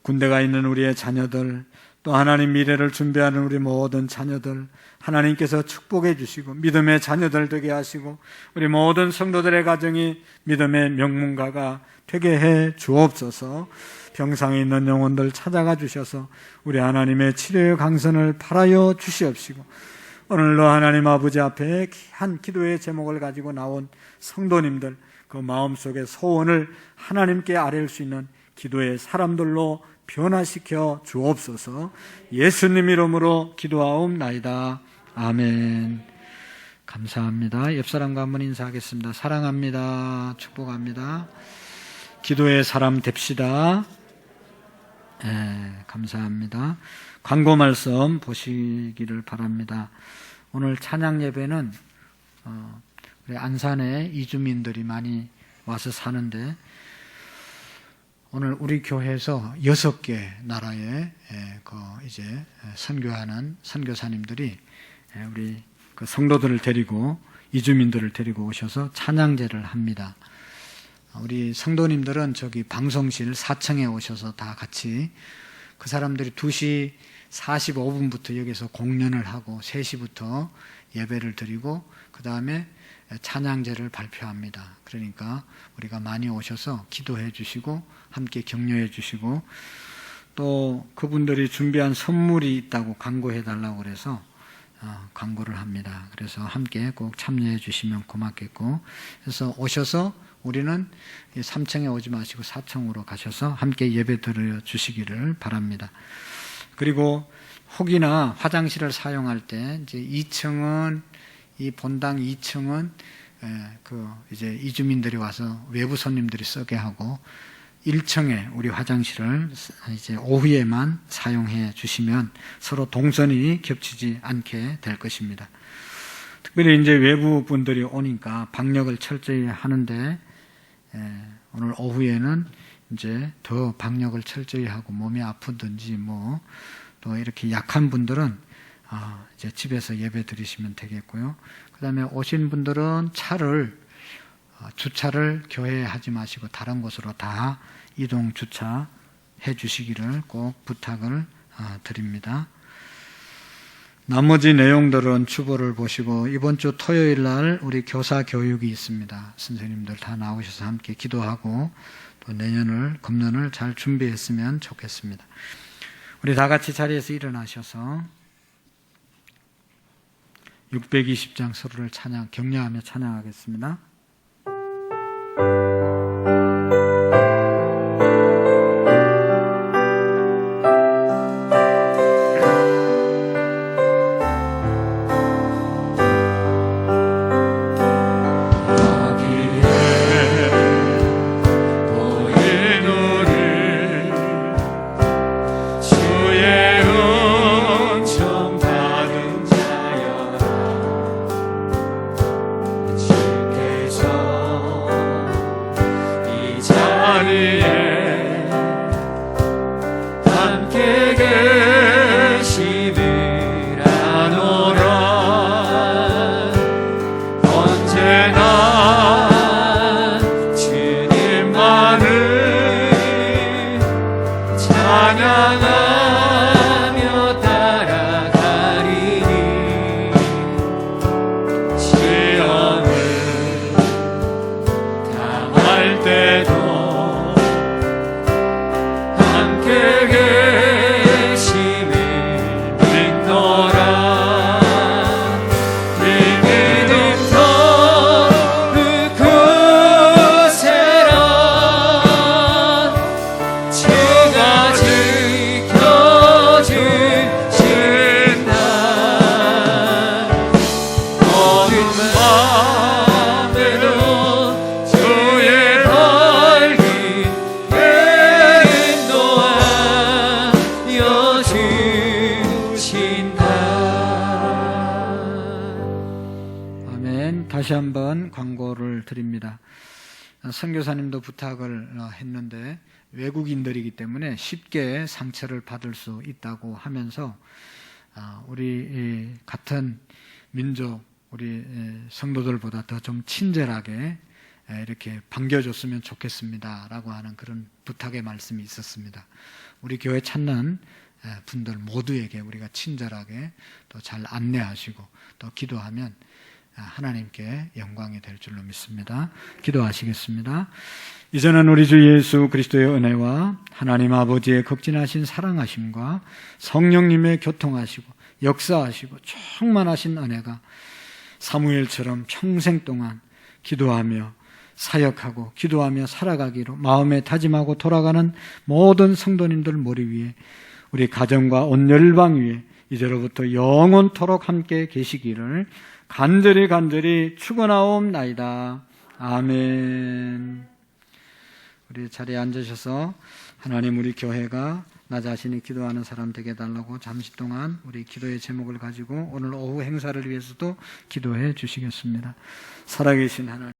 [SPEAKER 1] 군대가 있는 우리의 자녀들, 또 하나님 미래를 준비하는 우리 모든 자녀들 하나님께서 축복해 주시고 믿음의 자녀들 되게 하시고 우리 모든 성도들의 가정이 믿음의 명문가가 되게 해 주옵소서. 병상에 있는 영혼들 찾아가 주셔서 우리 하나님의 치료의 강선을 바라여 주시옵시고 오늘도 하나님 아버지 앞에 한 기도의 제목을 가지고 나온 성도님들 그 마음속의 소원을 하나님께 아뢰일 수 있는 기도의 사람들로 변화시켜 주옵소서. 예수님 이름으로 기도하옵나이다. 아멘. 감사합니다. 옆사람과 한번 인사하겠습니다. 사랑합니다. 축복합니다. 기도의 사람 됩시다. 감사합니다. 광고 말씀 보시기를 바랍니다. 오늘 찬양 예배는 우리 안산에 이주민들이 많이 와서 사는데 오늘 우리 교회에서 6개 나라에 이제 선교하는 선교사님들이 우리 그 성도들을 데리고 이주민들을 데리고 오셔서 찬양제를 합니다. 우리 성도님들은 저기 방송실 4층에 오셔서 다 같이 그 사람들이 2시 45분부터 여기서 공연을 하고 3시부터 예배를 드리고 그 다음에 찬양제를 발표합니다. 그러니까 우리가 많이 오셔서 기도해 주시고 함께 격려해 주시고 또 그분들이 준비한 선물이 있다고 광고해 달라고 그래서 광고를 합니다. 그래서 함께 꼭 참여해 주시면 고맙겠고 그래서 오셔서 우리는 3층에 오지 마시고 4층으로 가셔서 함께 예배 드려 주시기를 바랍니다. 그리고 혹이나 화장실을 사용할 때 이제 2층은 이 본당 2층은 이제 이주민들이 와서 외부 손님들이 쓰게 하고 1층에 우리 화장실을 이제 오후에만 사용해 주시면 서로 동선이 겹치지 않게 될 것입니다. 특별히 이제 외부 분들이 오니까 방역을 철저히 하는데 오늘 오후에는 이제 더 방역을 철저히 하고 몸이 아프든지 뭐 또 이렇게 약한 분들은 이제 집에서 예배 드리시면 되겠고요. 그 다음에 오신 분들은 주차를 교회에 하지 마시고 다른 곳으로 다 이동 주차해 주시기를 꼭 부탁을 드립니다. 나머지 내용들은 주보를 보시고 이번 주 토요일 날 우리 교사 교육이 있습니다. 선생님들 다 나오셔서 함께 기도하고 또 금년을 잘 준비했으면 좋겠습니다. 우리 다 같이 자리에서 일어나셔서 620장 서로를 격려하며 찬양하겠습니다.
[SPEAKER 2] 주의 갈 때도 함께 계심을 믿노라. 이 믿음도 굳세라. 주가 지켜주신다. 어둠 밤에도 주의 밝은 인도하여 주신다.
[SPEAKER 1] 아멘. 다시 한번 광고를 드립니다. 선교사님도 부탁을 했는데 외국인들이기 때문에 쉽게 상처를 받을 수 있다고 하면서 우리 같은 민족, 우리 성도들보다 더 좀 친절하게 이렇게 반겨줬으면 좋겠습니다라고 하는 그런 부탁의 말씀이 있었습니다. 우리 교회 찾는 분들 모두에게 우리가 친절하게 또 잘 안내하시고 또 기도하면 하나님께 영광이 될 줄로 믿습니다. 기도하시겠습니다. 이제는 우리 주 예수 그리스도의 은혜와 하나님 아버지의 극진하신 사랑하심과 성령님의 교통하시고 역사하시고 충만하신 은혜가 사무엘처럼 평생 동안 기도하며 사역하고 기도하며 살아가기로 마음에 다짐하고 돌아가는 모든 성도님들 머리 위에, 우리 가정과 온 열방 위에 이제로부터 영원토록 함께 계시기를 간절히 축원하옵나이다. 아멘. 우리 자리에 앉으셔서 하나님, 우리 교회가 나 자신이 기도하는 사람 되게 해달라고 잠시 동안 우리 기도의 제목을 가지고 오늘 오후 행사를 위해서도 기도해 주시겠습니다. 살아계신 하나님,